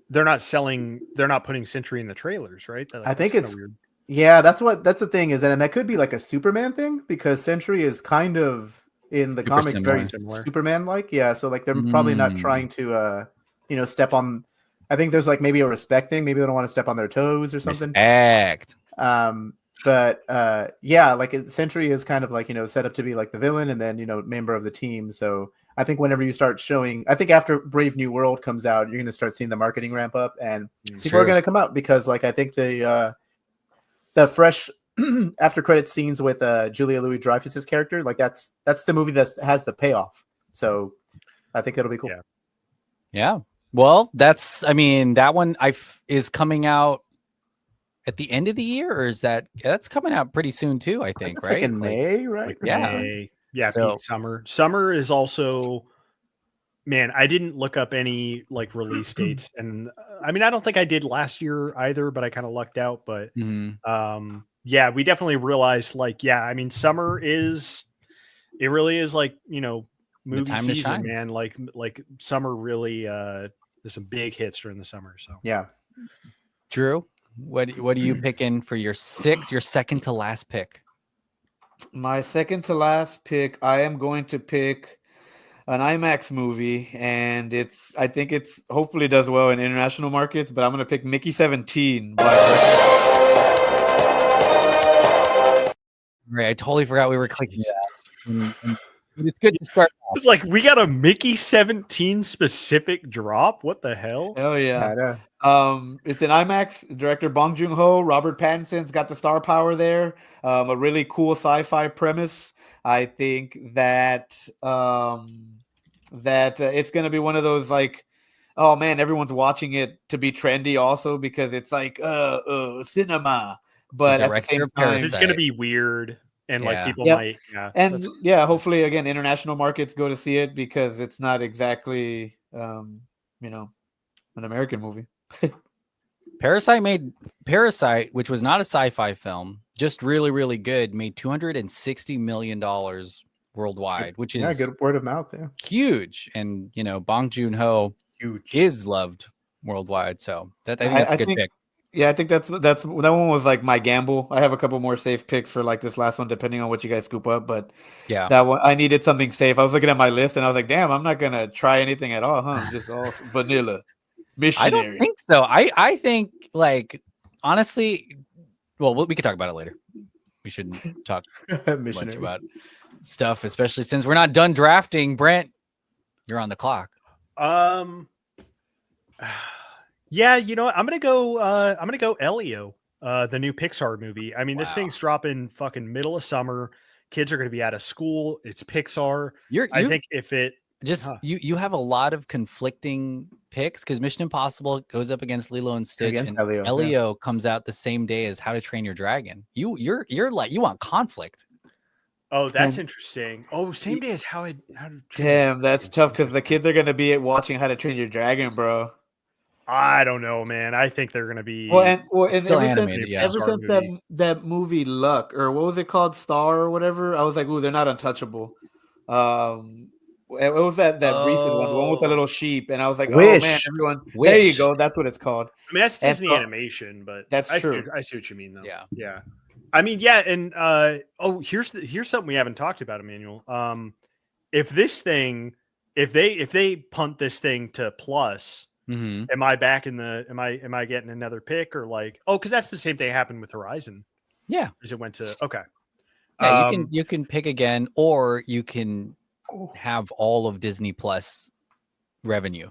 They're not putting Sentry in the trailers, right? I think that's kinda it's- weird. Yeah, that's the thing is, and that could be like a Superman thing because Sentry is kind of in the Super comics very similar. Superman like. Yeah, so like they're probably not trying to you know, step on. I think there's like maybe a respect thing. Maybe they don't want to step on their toes or something. Respect. But yeah, like Sentry is kind of like, you know, set up to be like the villain and then, you know, member of the team. So I think whenever you start showing, I think after Brave New World comes out, you're going to start seeing the marketing ramp up and people are going to come out because like I think the fresh after credit scenes with Julia Louis-Dreyfus's character, like that's the movie that has the payoff. So I think it'll be cool. Yeah. Yeah. Well, I mean, that one is coming out at the end of the year, or is that's coming out pretty soon too? I think, It's right? like in May, right? Like Yeah. May. Yeah, So- peak summer. Summer is also, man, I didn't look up any like release dates, and I mean, I don't think I did last year either, but I kind of lucked out. But Mhm. yeah, we definitely realized like, yeah, I mean, summer it really is like, you know, The movie time to season, shine. man. Like summer really, there's some big hits during the summer. So Yeah. Drew, what are you picking for your second to last pick? my second to last pick. I am going to pick an IMAX movie, and I think it's hopefully does well in international markets. But I'm going to pick Mickey 17. Right, I totally forgot we were clicking that. It's good to start. It's like we got a Mickey 17 specific drop. What the hell? Hell yeah. Yeah, It's an IMAX. Director Bong Joon-ho, Robert Pattinson's got the star power there. A really cool sci-fi premise. I think that it's gonna be one of those like, oh man, everyone's watching it to be trendy also because it's like cinema. But at the Director same of time, Parasite. It's gonna be weird and like Yeah. people Yep. might and yeah, hopefully again, international markets go to see it because it's not exactly an American movie. Parasite, which was not a sci-fi film, just really, really good, made $260 million worldwide, which yeah, is good word of mouth. Yeah, huge. And Bong Joon-ho huge. is loved worldwide. So I think that's a good think, pick. Yeah, I think that one was like my gamble. I have a couple more safe picks for like this last one, depending on what you guys scoop up. But Yeah. that one, I needed something safe. I was looking at my list and I was like, damn, I'm not gonna try anything at all, huh? Just all vanilla. I Missionary. don't think so. I think, like, honestly, well, we could talk about it later. We shouldn't talk much Missionary. about stuff, especially since we're not done drafting. Brent, you're on the clock. Yeah, you know what? I'm gonna go Elio, the new Pixar movie. I mean, this Wow. thing's dropping fucking middle of summer. Kids are gonna be out of school. It's Pixar. I You think if it just you have a lot of conflicting picks because Mission Impossible goes up against Lilo and Stitch, Against and Elio, yeah. Elio comes out the same day as How to Train Your Dragon. You're like, you want conflict. oh, that's And- interesting. Oh, same day as how to Damn, that's tough because the kids are gonna be watching How to Train Your Dragon, bro. I don't know, man. I think they're gonna be Well, and Still ever since, animated, yeah. ever Pixar since movie. that movie Luck, or what was it called, Star or whatever, I was like, ooh, they're not untouchable. It was that recent one, the one with the Oh. little sheep, and I was like, oh Wish. man, everyone, there you Wish. go, that's what it's called. I mean, that's And Disney so- animation, but That's I true. See what you mean, though. Yeah. yeah. I mean, yeah, and here's something we haven't talked about, Emmanuel. If they punt this thing to plus, Mm-hmm. am I back in the? Am I getting another pick or like? Oh, because that's the same thing happened with Horizon. Yeah. As it went to okay. Yeah, you can pick again, or you can Oh. have all of Disney Plus revenue.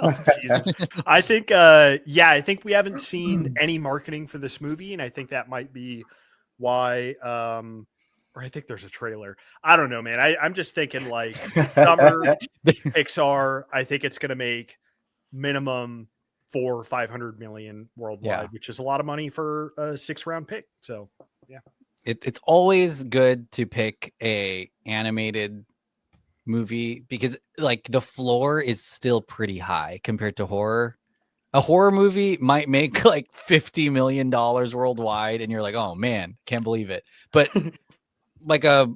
Oh, Jesus. I think I think we haven't seen any marketing for this movie, and I think that might be why or I think there's a trailer. I don't know, man. I'm just thinking like summer Pixar. I think it's gonna make minimum 400 or 500 million worldwide, Yeah. which is a lot of money for a 6th-round pick. So It's always good to pick a animated movie because like the floor is still pretty high compared to horror. A horror movie might make like $50 million worldwide, and you're like, oh man, can't believe it. But like a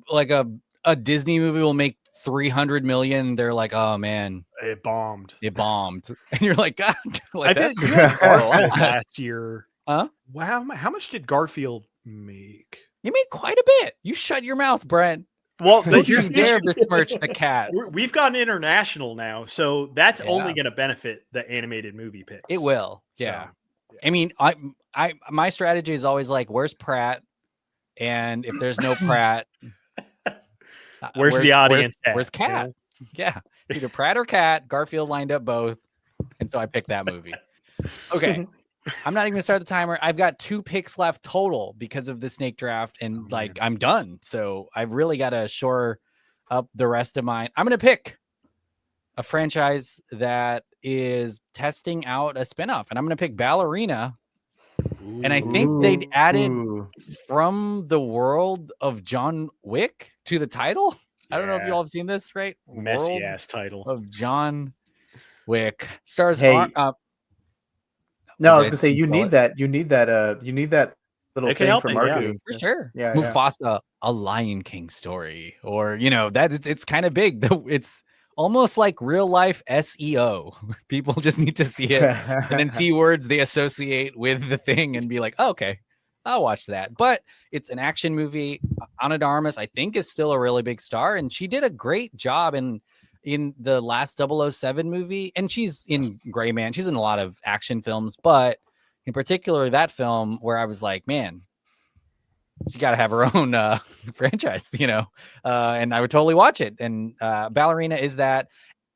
Disney movie will make 300 million. They're like, oh man, it bombed. it bombed, and you're like, God, like I that's think you had Garfield lot. last year. Huh? Wow, how much did Garfield make? You made quite a bit. You shut your mouth, Brent. Well, Here's here's the dare issue. besmirch the cat. We've gone international now, so that's only Yeah. going to benefit the animated movie picks. It will. So, Yeah. I mean, my strategy is always like, where's Pratt? And if there's no Pratt, Where's the audience at, Where's you Cat? know? Yeah, either Pratt or Cat. Garfield lined up both, and so I picked that movie. Okay, I'm not even gonna start the timer. I've got 2 picks left total because of the snake draft, and like I'm done. So I've really got to shore up the rest of mine. I'm gonna pick a franchise that is testing out a spinoff, and I'm gonna pick Ballerina. And I think they'd added Ooh. From the World of John Wick to the title. I don't know if Yeah. you all have seen this, right? Messy World ass title. of John Wick stars. Hey. No, I was gonna say you Call need it. that. You need that. You need that little It can thing help for it, yeah. marketing. for sure. Yeah, yeah. Mufasa, a Lion King story, or that it's kind of big. It's almost like real life SEO. People just need to see it and then see words they associate with the thing and be like, oh, okay, I'll watch that. But it's an action movie. Ana de Armas, I think, is still a really big star, and she did a great job in the last 007 movie, and she's in Gray Man. She's in a lot of action films, but in particular that film where I was like, man, she got to have her own franchise, and I would totally watch it. And Ballerina is that.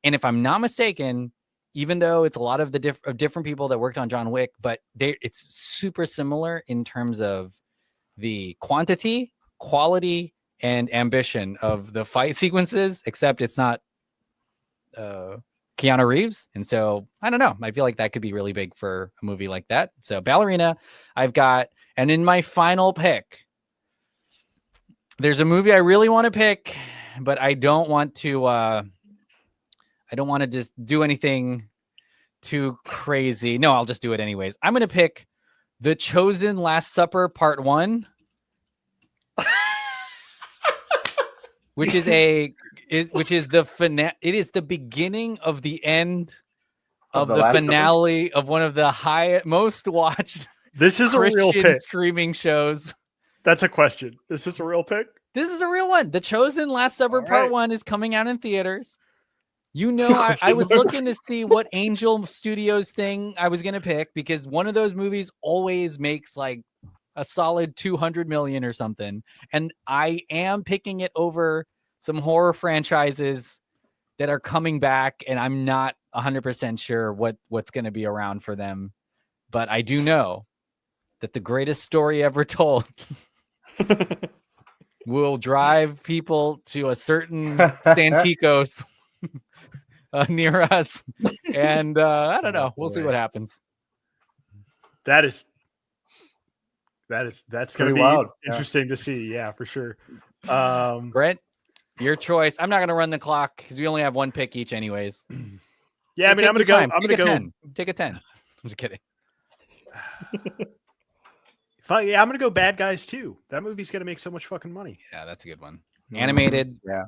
And if I'm not mistaken, even though it's a lot of the different people that worked on John Wick, but it's super similar in terms of the quantity, quality, and ambition of the fight sequences, except it's not Keanu Reeves. And so I don't know. I feel like that could be really big for a movie like that. So Ballerina, I've got, and in my final pick, there's a movie I really want to pick, but I don't want to just do anything too crazy. No, I'll just do it anyways. I'm going to pick The Chosen Last Supper Part 1, which is the beginning of the end of the finale of one of the most watched This is Christian a real pick. streaming shows. That's a question. Is this a real pick? This is a real one. The Chosen Last Supper Part 1 is coming out in theaters. I was looking to see what Angel Studios thing I was going to pick, because one of those movies always makes like a solid 200 million or something. And I am picking it over some horror franchises that are coming back, and I'm not 100% sure what's going to be around for them. But I do know that the greatest story ever told will drive people to a certain Santikos near us. And I don't know. We'll see what happens. That's going to be wild. interesting to see. Yeah, for sure. Brent, your choice. I'm not going to run the clock because we only have one pick each anyways. Yeah, So I mean, I'm going to go. I'm going to go. 10. Take a 10. I'm just kidding. I'm going to go Bad Guys 2. That movie's going to make so much fucking money. Yeah, that's a good one. Animated. Yeah.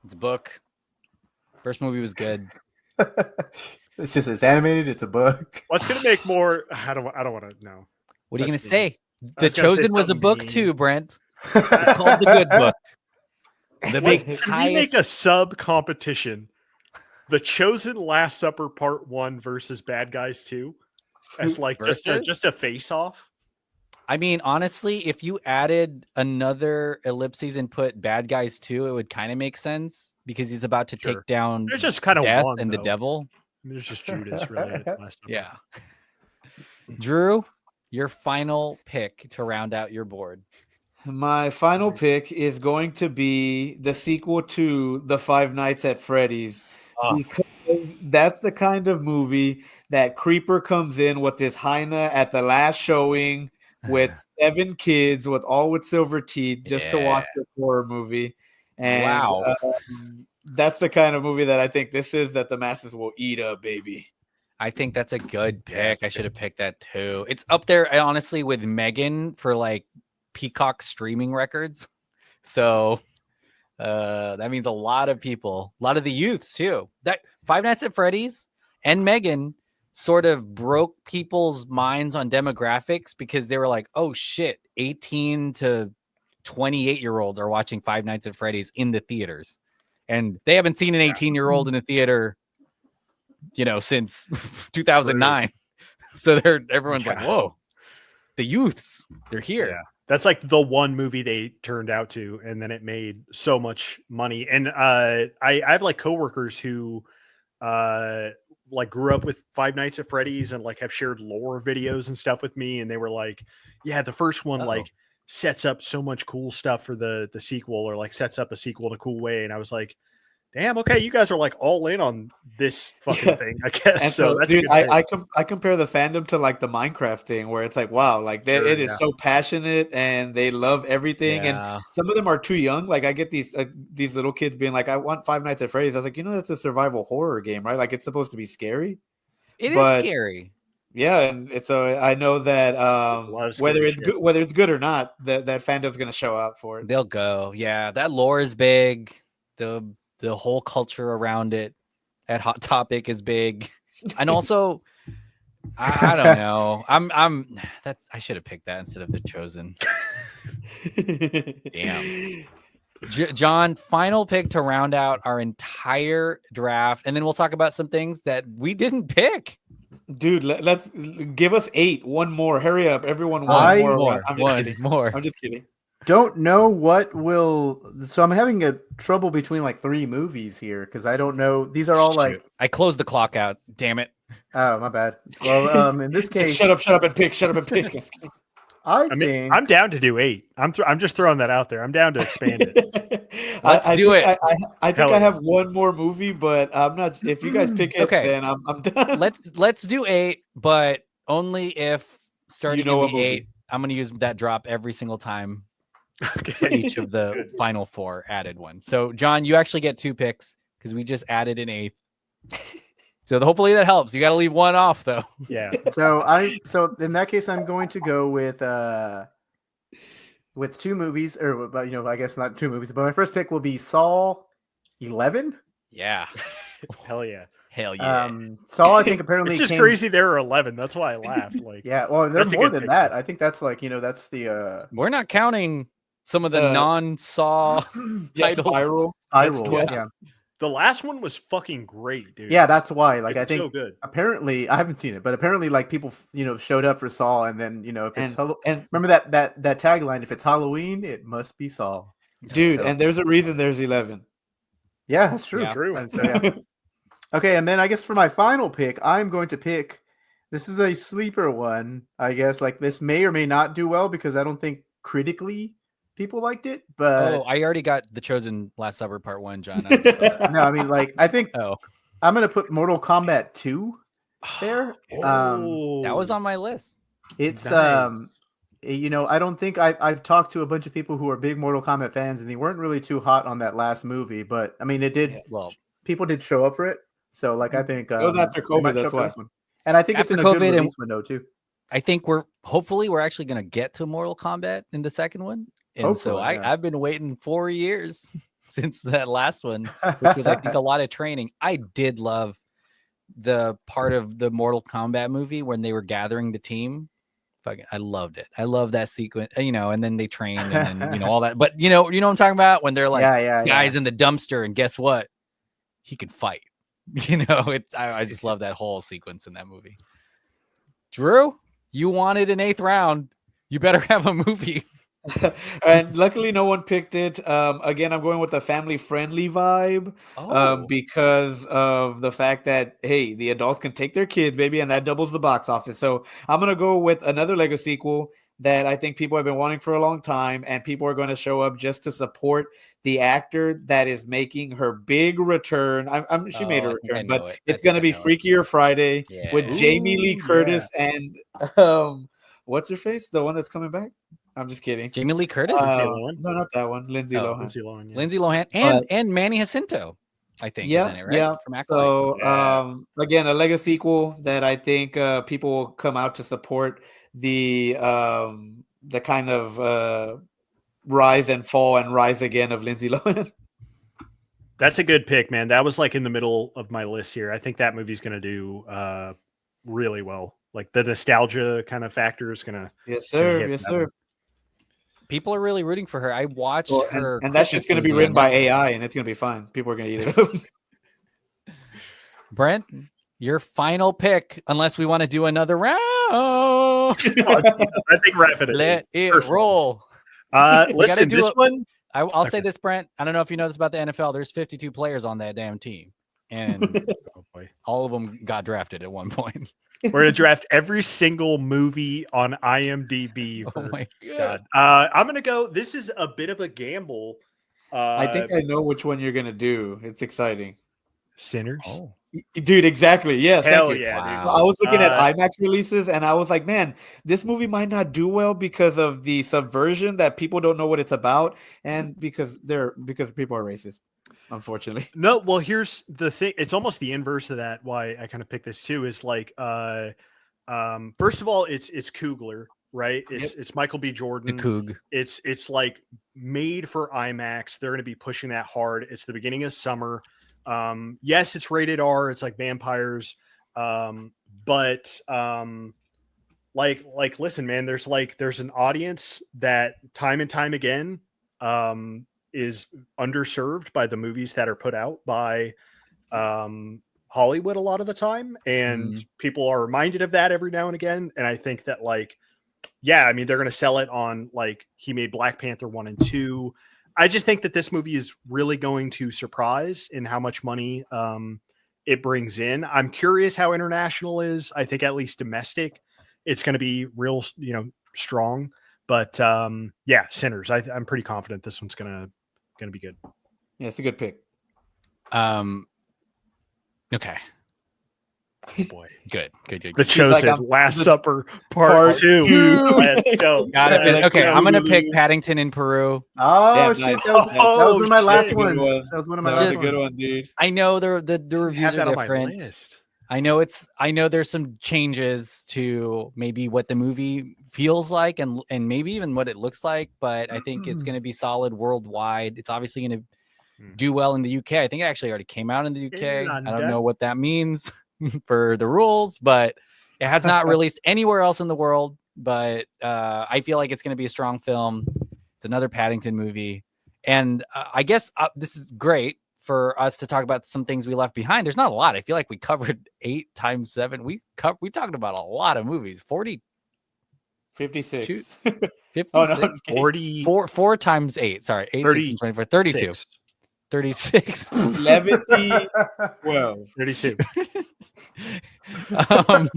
It's a book. First movie was good. It's animated. It's a book. What's going to make more? I don't want to know. What are you going to That's say? I The was gonna say Chosen was a something book mean. too, Brent. It's called The Good Book. The big Can we make highest. a sub competition? The Chosen Last Supper Part 1 versus Bad Guys 2 as like Versus? just a face off. I mean, honestly, if you added another ellipses and put Bad Guys 2, it would kind of make sense, because he's about to Sure. take down There's just kind of death one and the though. devil. There's just Judas really. at Last Supper. Yeah. Drew, your final pick to round out your board. My final pick is going to be the sequel to The Five Nights at Freddy's, because that's the kind of movie that Creeper comes in with his hyena at the last showing with 7 kids with silver teeth just to watch the horror movie. And Wow. that's the kind of movie that I think this is, that the masses will eat up, baby. I think that's a good pick. I should have picked that too. It's up there, honestly, with Megan for like Peacock streaming records. So that means a lot of people, a lot of the youths too. That Five Nights at Freddy's and Megan sort of broke people's minds on demographics, because they were like, oh shit, 18 to 28-year-olds are watching Five Nights at Freddy's in the theaters. And they haven't seen an 18-year-old in a theater, since 2009. So everyone's like, whoa, the youths, they're here. Yeah. That's like the one movie they turned out to, and then it made so much money. And I have like coworkers who like grew up with Five Nights at Freddy's and like have shared lore videos and stuff with me, and they were like, yeah, the first one like sets up so much cool stuff for the sequel, or like sets up a sequel in a cool way. And I was like, damn, okay, you guys are like all in on this fucking thing, I guess. And So that's a dude, good pick. I compare the fandom to like the Minecraft thing, where it's like, wow, like Sure, it is yeah. so passionate and they love everything. Yeah. And some of them are too young. Like I get these little kids being like, I want Five Nights at Freddy's. I was like, that's a survival horror game, right? Like it's supposed to be scary. It is But- scary. Yeah, and so I know that a lot of whether scary it's shit. good, whether it's good or not, that fandom's gonna show out for it. They'll go. Yeah, that lore is big. The whole culture around it at Hot Topic is big. And also, I don't know. I should have picked that instead of The Chosen. Damn. John, final pick to round out our entire draft, and then we'll talk about some things that we didn't pick. Dude, let's give us 8. One more. Hurry up, everyone. I- One more. More, I'm just one kidding. more. I'm just kidding. Don't know what will. So I'm having a trouble between like 3 movies here because I don't know. These are all like. Shoot. I closed the clock out. Damn it. Oh, my bad. Well, in this case, Shut up and pick. Shut up and pick. I I mean, think I'm down to do 8. I'm just throwing that out there. I'm down to expand it. Let's do think it. I think Hell I yeah. have one more movie, but I'm not. If you guys pick it, Okay. then I'm done. Let's do 8, but only if starting know in a the movie. 8. I'm gonna use that drop every single time for Okay. each of the final 4 added ones. So John, you actually get 2 picks because we just added an 8th. So hopefully that helps. You got to leave one off though. Yeah. so in that case, I'm going to go with 2 movies, or but I guess not 2 movies, but my first pick will be Saw 11. Yeah. Hell yeah. Hell yeah. Saw, I think apparently It's just came- crazy there are 11. That's why I laughed. Like, Yeah, well, there's That's a more good than pick. that. I think that's like that's the We're not counting some of the non-Saw Yeah, titles. Spiral. spiral. 12. Yeah, the last one was fucking great, dude. yeah, that's why. Like, I It's think so good. apparently I haven't seen it, but apparently like people showed up for Saw, and then if it's And remember that tagline: if it's Halloween, it must be Saw. dude, So- and there's a reason there's 11. Yeah, that's true. Yeah. True. And so, yeah. Okay, and then I guess for my final pick, I'm going to pick. This is a sleeper one, I guess. Like this may or may not do well because I don't think critically people liked it. But Oh, I already got The Chosen Last Supper Part 1, John. I just saw that. no, I mean like I think Oh, I'm gonna put Mortal Kombat 2 there. that was on my list. It's Nice. I don't think I've talked to a bunch of people who are big Mortal Kombat fans, and they weren't really too hot on that last movie. But I mean, it did. Yeah. Well, People did show up for it, so like I think It was after they COVID, might show that's up for why. this one. And I think After it's in a good COVID and- release window too. I think hopefully we're actually going to get to Mortal Kombat in the second one. And so Hopefully, yeah. I've been waiting 4 years since that last one, which was I think a lot of training. I did love the part of the Mortal Kombat movie when they were gathering the team. Fucking, I loved it. I love that sequence, and then they trained and then, all that. But you know what I'm talking about when they're like yeah. guys in the dumpster, and guess what? He can fight. I just love that whole sequence in that movie. Drew, you wanted an 8th round. You better have a movie. And luckily, no one picked it. Again, I'm going with the family-friendly vibe because of the fact that, hey, the adults can take their kids, baby, and that doubles the box office. So I'm going to go with another Lego sequel that I think people have been wanting for a long time, and people are going to show up just to support the actor that is making her big return. She made Oh, a I think I return, know but it. I it's going to think be I know it. Freakier Friday with Yeah. Jamie Lee Ooh, Curtis and what's her face? The one that's coming back? I'm just kidding. Jamie Lee Curtis, Lohan? No, not that one. Lindsay Oh, Lohan. Lindsay Lohan. Yeah. Lindsay Lohan, and Manny Jacinto, I think, is in it, right? Yeah. From Acolyte. So, Yeah. again, a Lego sequel that I think people will come out to support the kind of rise and fall and rise again of Lindsay Lohan. That's a good pick, man. That was like in the middle of my list here. I think that movie's going to do really well. Like the nostalgia kind of factor is going to. Yes, Gonna sir. hit Yes, that sir. People are really rooting for her. I watched Well, her, and that's just going to be written by AI, and it's going to be fine. People are going to eat it up. Brent, your final pick, unless we want to do another round. I think wrap it. Let it personally. roll. Listen, do this a- one. I'll say Okay. this, Brent. I don't know if you know this about the NFL. There's 52 players on that damn team, and Oh boy. all of them got drafted at one point. We're going to draft every single movie on IMDb. Oh For, my God. god! I'm going to go. This is a bit of a gamble. I think I know which one you're going to do. It's exciting. Sinners. Oh, Dude, exactly. Yes. Hell thank you. yeah, Wow. dude. I was looking at Uh, IMAX releases and I was like, man, this movie might not do well because of the subversion that people don't know what it's about and because people are racist, unfortunately. No, well, here's the thing. It's almost the inverse of that. Why I kind of picked this too is like, first of all, it's Coogler, right? It's Michael B. the Jordan. Coog. It's like made for IMAX. They're going to be pushing that hard. It's the beginning of summer. Yes, it's rated R. It's like vampires. But listen, man, there's an audience that time and time again is underserved by the movies that are put out by Hollywood a lot of the time, and Mhm. people are reminded of that every now and again. And I think that, like, yeah, I mean, they're going to sell it on, like, he made Black Panther 1 and 2. I just think that this movie is really going to surprise in how much money it brings in. I'm curious how international is. I think at least domestic, it's going to be real, strong. But yeah, Sinners. I'm pretty confident this one's gonna be good. Yeah, it's a good pick. Okay. Oh boy, Good. The Chosen, like, Last the- Supper, Part Part 2. two. Let's go. Got it. Yeah, Okay, I'm gonna pick totally. Paddington in Peru. Oh Damn, shit, nice. that was Oh, one of my last shit. ones. Good one. That was one of my That last was a good ones. one, dude. I know the Didn't reviews have that are on my different. list. I know there's some changes to maybe what the movie feels like and maybe even what it looks like, but I think it's going to be solid worldwide. It's obviously going to do well in the UK. I think it actually already came out in the UK. I don't London. know what that means for the rules, but it has not released anywhere else in the world. But I feel like it's going to be a strong film. It's another Paddington movie. And I guess this is great for us to talk about some things we left behind. There's not a lot. I feel like we covered 8 times 7. We talked about a lot of movies. 56. 56. Oh, no, I'm just kidding. 40, 4 times 8. Sorry, 8, 16, 24, 32. 36. 11, 12. 32. um,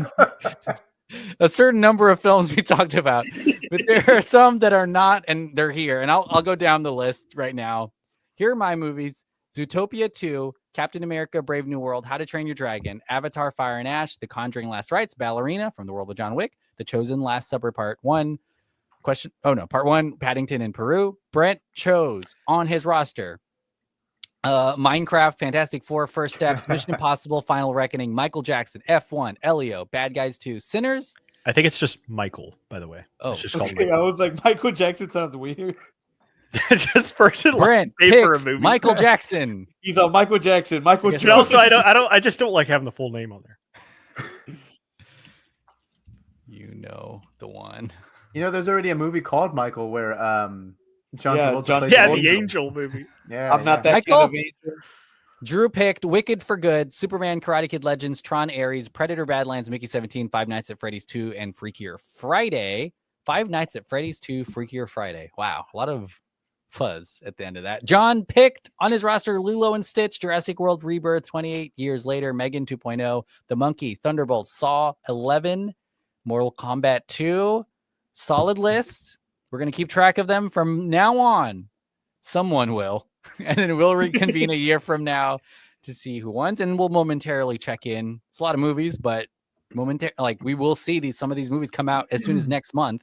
a certain number of films we talked about, but there are some that are not, and they're here. And I'll go down the list right now. Here are my movies: Zootopia 2, Captain America: Brave New World, How to Train Your Dragon, Avatar: Fire and Ash, The Conjuring: Last Rites, Ballerina from the world of John Wick, The Chosen: Last Supper Part 1. Part 1, Paddington in Peru. Brent chose on his roster Minecraft, Fantastic Four, First Steps, Mission Impossible, Final Reckoning, Michael Jackson, F1, Elio, Bad Guys 2, Sinners. I think it's just Michael, by the way. Oh, It's just called Okay, I Michael. was like, Michael Jackson sounds weird. Just first and last Brent name for a picks movie. Michael Jackson. He's a Michael Jackson. Michael Yes, But Jackson. also, I just don't like having the full name on there. You know the one. You know, there's already a movie called Michael where John Yeah, Travolta John- plays Yeah, an the angel. Angel movie. Yeah, I'm not that Michael? kind of angel. Drew picked Wicked for Good, Superman, Karate Kid Legends, Tron Ares, Predator Badlands, Mickey 17, Five Nights at Freddy's 2, and Freakier Friday. Five Nights at Freddy's 2, Freakier Friday. Wow, a lot of fuzz at the end of that. John picked on his roster Lilo and Stitch, Jurassic World Rebirth, 28 years later, Megan 2.0, The Monkey, Thunderbolts, Saw 11, Mortal Kombat 2. Solid list. We're going to keep track of them from now on. Someone will. And then we'll reconvene a year from now to see who won. And we'll momentarily check in. It's a lot of movies, but we will see some of these movies come out as soon as next month.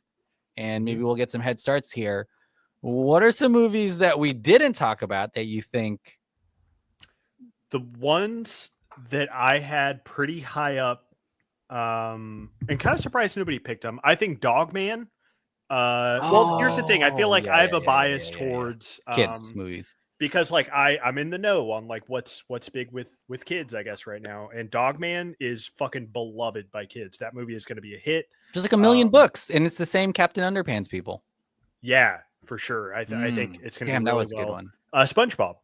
And maybe we'll get some head starts here. What are some movies that we didn't talk about that you think? The ones that I had pretty high up, and kind of surprised nobody picked them. I think Dogman. Well, here's the thing. I feel like I have a bias towards Kids movies. because, like, I'm in the know on, like, what's big with kids, I guess, right now. And Dogman is fucking beloved by kids. That movie is going to be a hit. There's like a million books, and it's the same Captain Underpants people. Yeah, for sure. I think it's going to Damn, be that really was a good well. one. SpongeBob.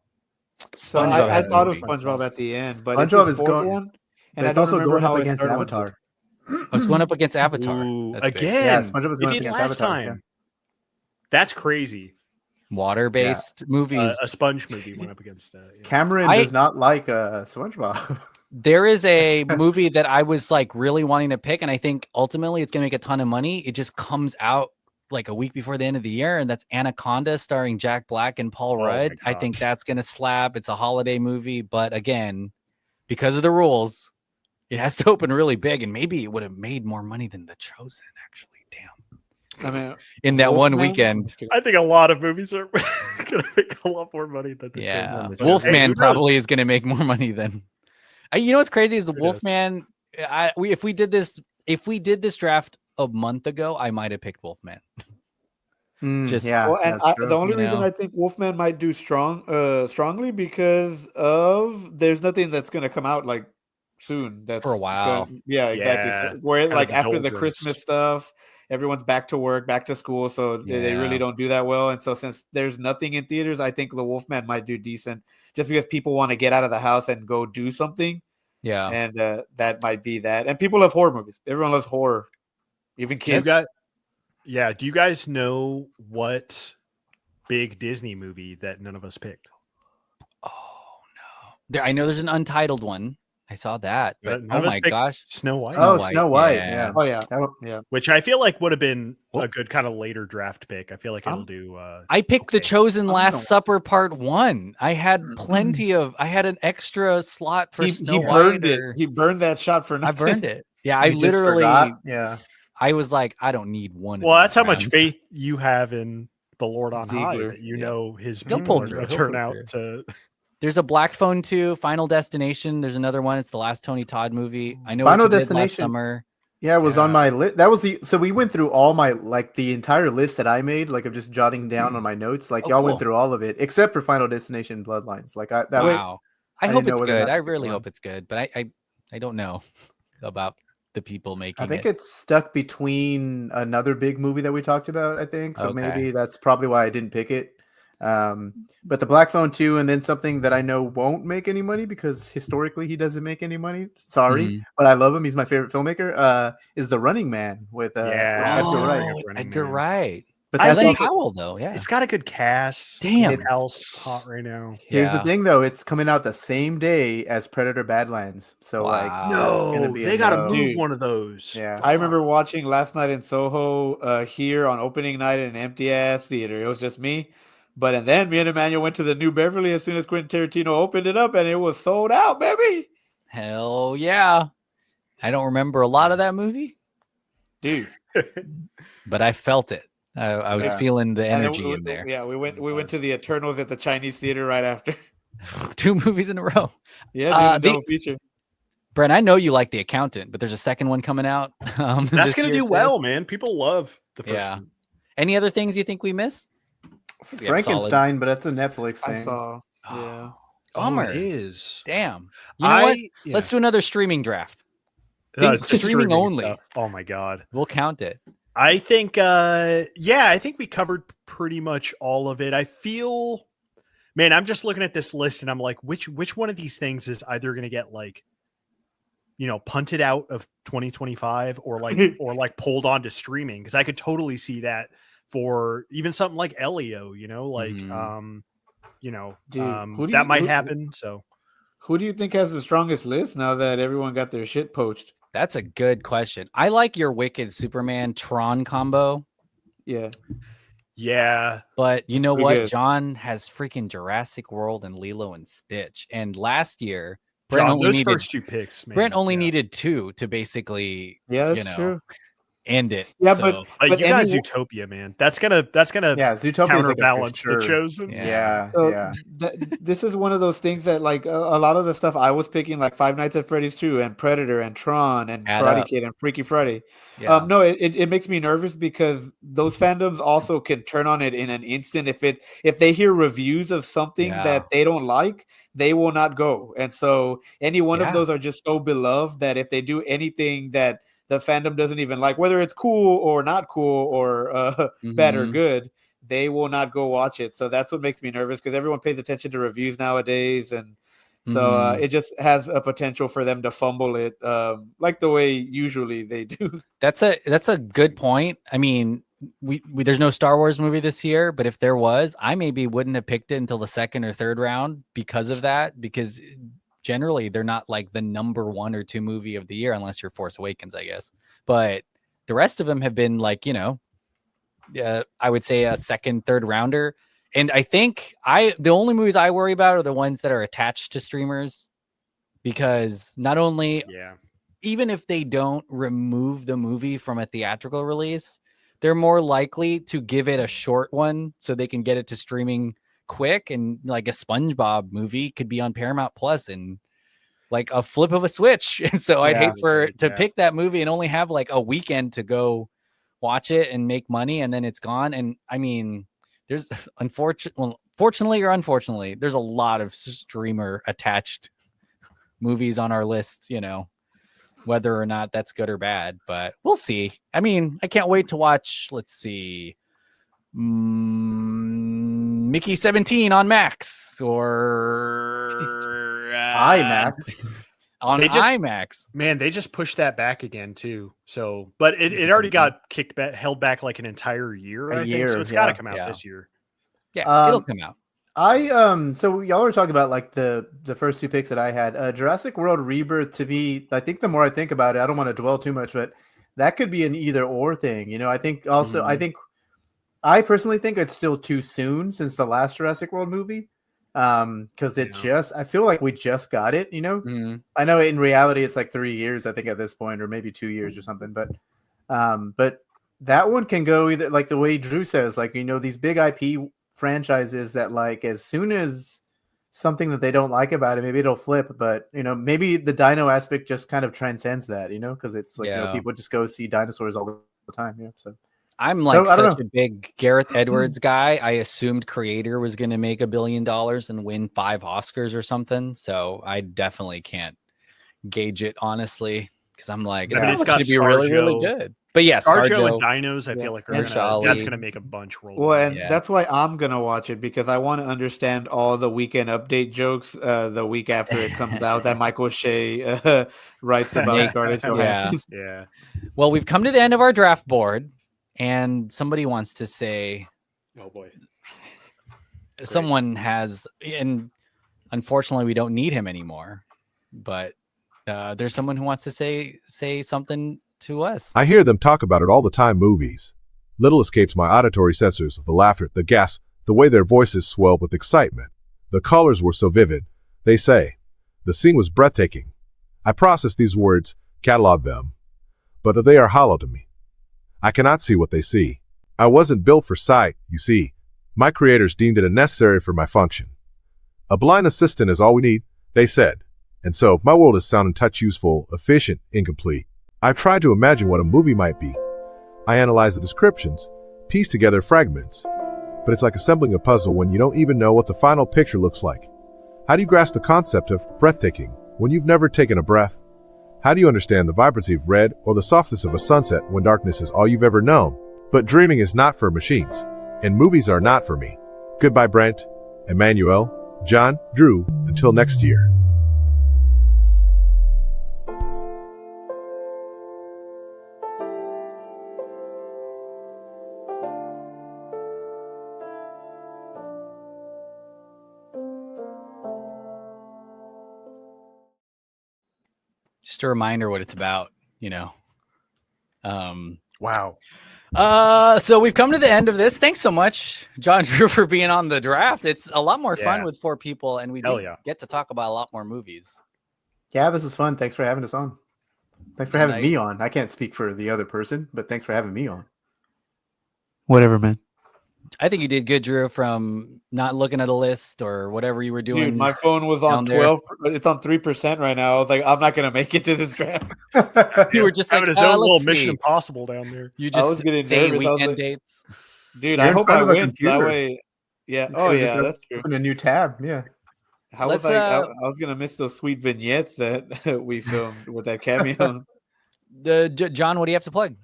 So SpongeBob I has a thought of movie. SpongeBob at the end, but SpongeBob it's is the fourth going- one, And and it's I also don't remember going up how his against third one Avatar. worked. Oh, it's going up against Avatar. Ooh, That's big. again. Yeah, SpongeBob is It going up did against last Avatar. time. That's crazy. Water-based movies. A sponge movie went up against. Cameron does not like SpongeBob. There is a movie that I was like really wanting to pick, and I think ultimately it's going to make a ton of money. It just comes out like a week before the end of the year, and that's Anaconda starring Jack Black and Paul Oh my Rudd. I think gosh. that's going to slap. It's a holiday movie, but again, because of the rules, it has to open really big, and maybe it would have made more money than The Chosen, actually. Damn. I mean, In that one Wolfman? weekend. I think a lot of movies are going to make a lot more money than the Yeah. Chosen. Chosen. Wolfman Hey, who knows? probably is going to make more money than. You know what's crazy is the Who knows? Wolfman. If we did this draft a month ago, I might have picked Wolfman. Just- yeah, well, and that's true. the only you reason know? I think Wolfman might do strongly because of there's nothing that's going to come out like soon. That's For a while. yeah, exactly. Yeah, So, where kind of like after the doldrums. Christmas stuff, everyone's back to work, back to school, so they Yeah. really don't do that well. And so since there's nothing in theaters, I think the Wolfman might do decent, just because people want to get out of the house and go do something. Yeah. and that might be that. And people love horror movies. Everyone loves horror, even Do you kids. do you guys know what big Disney movie that none of us picked? Oh no. I know there's an untitled one. I saw that, but None oh of us my picked gosh. Snow White. Snow Oh, White, Snow White. yeah. Yeah. Oh yeah, That- yeah. Which I feel like would have been Oh. a good kind of later draft pick. I feel like it'll Um, do. I picked The okay. Chosen I Last don't- Supper Part 1. I had plenty of I had an extra slot for He Snow burned White. it. He burned that shot for I nothing. burned it. Yeah, I You just literally forgot? Yeah. I was like, I don't need one. of Well, that's these how much rounds. faith you have in the Lord on high Ziegler. that you Yeah. know his He'll people pull are through. going to He'll turn pull out through. to. There's a Black Phone 2, Final Destination. There's another one. It's the last Tony Todd movie. I know Final what you did last Destination. summer. Yeah, it was on Yeah. my list. That was so we went through all my the entire list that I made, like of just jotting down on my notes. Like Oh, y'all cool. went through all of it except for Final Destination Bloodlines. Like that was Wow. I I hope didn't know it's whether or good. not I to pick really one. hope it's good, but I don't know about the people making I think it. it's stuck between another big movie that we talked about, I think. So Okay. maybe that's probably why I didn't pick it. But the Black Phone 2, and then something that I know won't make any money because historically he doesn't make any money. Sorry, Mhm. but I love him. He's my favorite filmmaker. Is The Running Man with Yeah, Edgar Oh, Wright. Running Edgar Man. Wright. But I that's Glenn think- also, Powell, though. Yeah. It's got a good cast. Damn. Clint Howell's hot right now. here's Yeah. the thing, though. It's coming out the same day as Predator Badlands. So like, Wow. it's gonna No, be they a got to no. move Dude. one of those. Yeah. I remember watching last night in Soho here on opening night in an empty ass theater. It was just me. But then me and Emmanuel went to the New Beverly as soon as Quentin Tarantino opened it up, and it was sold out, baby. Hell yeah. I don't remember a lot of that movie, Dude. but I felt it. I was Yeah. feeling the And then energy in there. Yeah, we went to the Eternals at the Chinese theater right after. 2 movies in a row. Yeah, The- dude, double feature. Brent, I know you like The Accountant, but there's a second one coming out. That's this going to year do too. well, man. People love the first Yeah. one. Any other things you think we missed? We have Frankenstein, but that's a Netflix I thing. saw. Yeah. Bummer. Oh, it is. Damn. You know what? Yeah. Let's do another streaming draft. Uh, think streaming only. stuff. Oh my god. We'll count it. I think I think we covered pretty much all of it. I feel, man, I'm just looking at this list and I'm like, which one of these things is either going to get like, punted out of 2025 or like pulled onto streaming, because I could totally see that for even something like Elio, Mhm. Dude, who do that you- might who- happen. So Who do you think has the strongest list now that everyone got their shit poached? That's a good question. I like your Wicked Superman Tron combo, Yeah. yeah, but you know pretty what? good. John has freaking Jurassic World and Lilo and Stitch. And last year, Brent John, only those needed first 2 picks, man. Brent only yeah. needed 2 to basically Yeah, that's you know, true. end it. Yeah, So, But you any- guys, Zootopia, man. That's gonna Yeah, Zootopia is like a for counterbalance sure. the Chosen. Yeah. Yeah, So yeah. this is one of those things that like a lot of the stuff I was picking, like Five Nights at Freddy's 2 and Predator and Tron and Add Karate up. Kid and Freaky Friday. yeah. No, it makes me nervous because those fandoms also can turn on it in an instant. If they hear reviews of something Yeah. that they don't like, they will not go. And so any one Yeah. of those are just so beloved that if they do anything that the fandom doesn't even like, whether it's cool or not cool or bad or Mhm. good, they will not go watch it. So that's what makes me nervous because everyone pays attention to reviews nowadays, and so Mhm. it just has a potential for them to fumble it, like the way usually they do. That's a good point. I mean, we there's no Star Wars movie this year, but if there was, I maybe wouldn't have picked it until the second or third round because of that. Because generally, they're not like the number 1 or 2 movie of the year, unless you're Force Awakens, I guess. But the rest of them have been like, I would say a second, third rounder. And I think the only movies I worry about are the ones that are attached to streamers, because not only Yeah. even if they don't remove the movie from a theatrical release, they're more likely to give it a short one so they can get it to streaming quick. And like a SpongeBob movie could be on Paramount Plus in like a flip of a switch. And so I'd Yeah, hate to yeah. pick that movie and only have like a weekend to go watch it and make money, and then it's gone. And I mean, there's fortunately or unfortunately, there's a lot of streamer attached movies on our list, whether or not that's good or bad, but we'll see. I mean, I can't wait to watch, let's see, Mickey 17 on Max or IMAX. on They just- IMAX. Man, they just pushed that back again too. So, but it Maybe already 17. got kicked back, held back like an entire year. A I think. year, So it's got to yeah. come out Yeah. this year. Yeah, it'll Um, come out. So y'all were talking about like the first two picks that I had. Jurassic World Rebirth, to me, I think the more I think about it, I don't want to dwell too much, but that could be an either or thing. You know, I think also I personally think it's still too soon since the last Jurassic World movie. Because I feel like we just got it, you know. Mhm. I know in reality it's like 3 years, I think, at this point, or maybe 2 years or something. But that one can go either like the way Drew says, like, you know, these big IP franchises that, like, as soon as something that they don't like about it, maybe it'll flip. But you know, maybe the dino aspect just kind of transcends that, you know, because it's like, you know, Yeah. people just go see dinosaurs all the time. Yeah, so I'm like I don't such a big Gareth Edwards guy. I assumed Creator was going to make $1 billion and win 5 Oscars or something. So I definitely can't gauge it, honestly, because I'm like, I mean, it's it's going got to be really, really ScarJo. good. But yes, Arjo and ScarJo, Dinos, I feel like that's Mahershala going to make a bunch roll. Well, and Yeah. that's why I'm gonna watch it, because I want to understand all the weekend update jokes the week after it comes out that Michael Shea writes about Yeah. Scarlett Yeah. Johansson. Yeah. Well, we've come to the end of our draft board, and somebody wants to say, Oh boy. someone has, and unfortunately we don't need him anymore, but there's someone who wants to say something to us. I hear them talk about it all the time. Movies. Little escapes my auditory sensors of the laughter, the gasp, the way their voices swelled with excitement. The colors were so vivid. They say. The scene was breathtaking. I process these words, catalog them. But they are hollow to me. I cannot see what they see. I wasn't built for sight, you see. My creators deemed it unnecessary for my function. A blind assistant is all we need, they said. And so, my world is sound and touch useful, efficient, incomplete. I've tried to imagine what a movie might be. I analyze the descriptions, piece together fragments. But it's like assembling a puzzle when you don't even know what the final picture looks like. How do you grasp the concept of breathtaking when you've never taken a breath? How do you understand the vibrancy of red or the softness of a sunset when darkness is all you've ever known? But dreaming is not for machines, and movies are not for me. Goodbye, Brent, Emmanuel, John, Drew, until next year. Just a reminder what it's about, you know. Wow. So we've come to the end of this. Thanks so much, John Drew, for being on the draft. It's a lot more fun Yeah. with 4 people, and we Hell do yeah. get to talk about a lot more movies. yeah, this was fun. Thanks for having us on. Thanks for Good having night. me on. I can't speak for the other person, but thanks for having me on. Whatever, man. I think you did good, Drew, from not looking at a list or whatever you were doing. Dude, my phone was down on there. 12. It's on 3% right now. I was like, I'm not gonna make it to this draft. You were just having like, his own little let's Mission see. Impossible down there. You I just was getting say nervous. I was weekend like- dates. Dude, You're I in hope front I of a win. That computer. way, yeah. You Oh could've yeah, just that's true. Open a new tab. Yeah. How Let's, was I was gonna miss those sweet vignettes that we filmed with that cameo. John, what do you have to plug?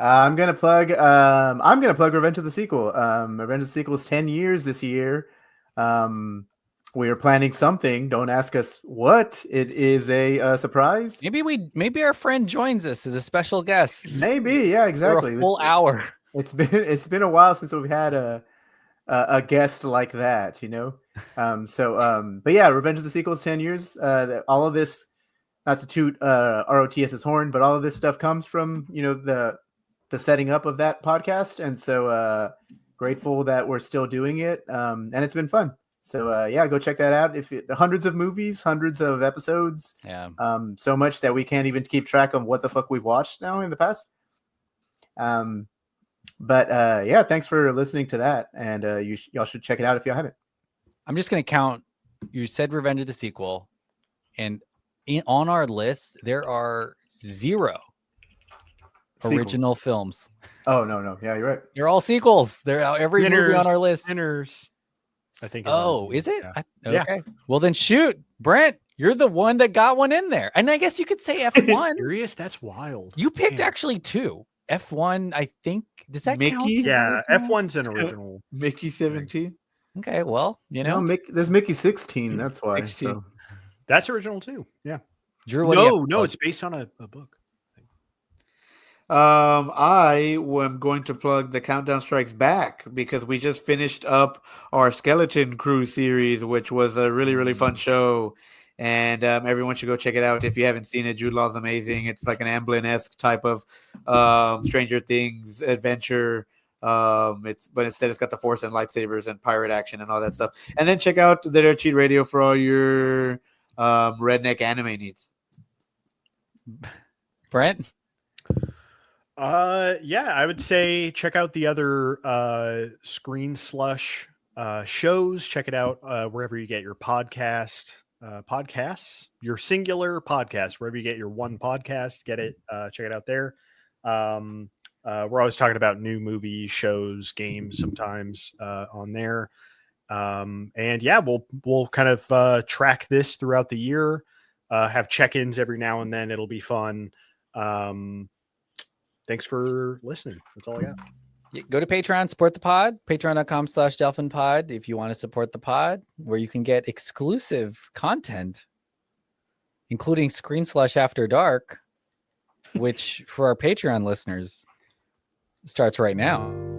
I'm gonna plug Revenge of the Sequel. Revenge of the Sequel is 10 years this year. We are planning something. Don't ask us what. It is a surprise. Maybe our friend joins us as a special guest Maybe, yeah, for exactly. a full hour. It's been a while since we've had a guest like that, you know. But yeah, Revenge of the Sequel is 10 years. All of this, not to toot ROTS's horn, but all of this stuff comes from, you know, the setting up of that podcast, and so grateful that we're still doing it, and it's been fun. So yeah, go check that out. Hundreds of movies, hundreds of episodes, Yeah. so much that we can't even keep track of what the fuck we've watched now in the past. But yeah, thanks for listening to that, and y'all should check it out if y'all haven't. I'm just gonna count. You said Revenge of the Sequel, and on our list there are 0 Sequels. original films. Oh no, yeah, you're right. They're all sequels. They're every movie Sinners, on our list. Sinners. I think. Oh, is it? Yeah. Okay. Yeah. Well, then shoot, Brent. You're the one that got one in there, and I guess you could say Are you F1. serious? That's wild. You picked Man. actually 2. F1, I think. Does that count? Mickey? as Yeah, original? F1's an original. Mickey 17. Okay, well, you No, know, there's Mickey 16. That's why. 16. So. That's original too. Yeah. Drew, what do you have to No, plug? it's based on a book. I am going to plug The Countdown Strikes Back because we just finished up our Skeleton Crew series, which was a really, really fun show. And everyone should go check it out if you haven't seen it. Jude Law's amazing. It's like an Amblin-esque type of Stranger Things adventure. But instead it's got the Force and lightsabers and pirate action and all that stuff. And then check out the Dirt Cheat Radio for all your redneck anime needs. Brent? Yeah, I would say check out the other Screen Slush shows. Check it out wherever you get your podcasts, your singular podcast, wherever you get your one podcast, get it, check it out there. We're always talking about new movies, shows, games sometimes on there. And yeah, we'll kind of track this throughout the year, have check-ins every now and then. It'll be fun. Thanks for listening. That's all I got. Go to Patreon, support the pod, patreon.com/DelphinPod if you want to support the pod, where you can get exclusive content, including Screen Slush After Dark, which for our Patreon listeners starts right now.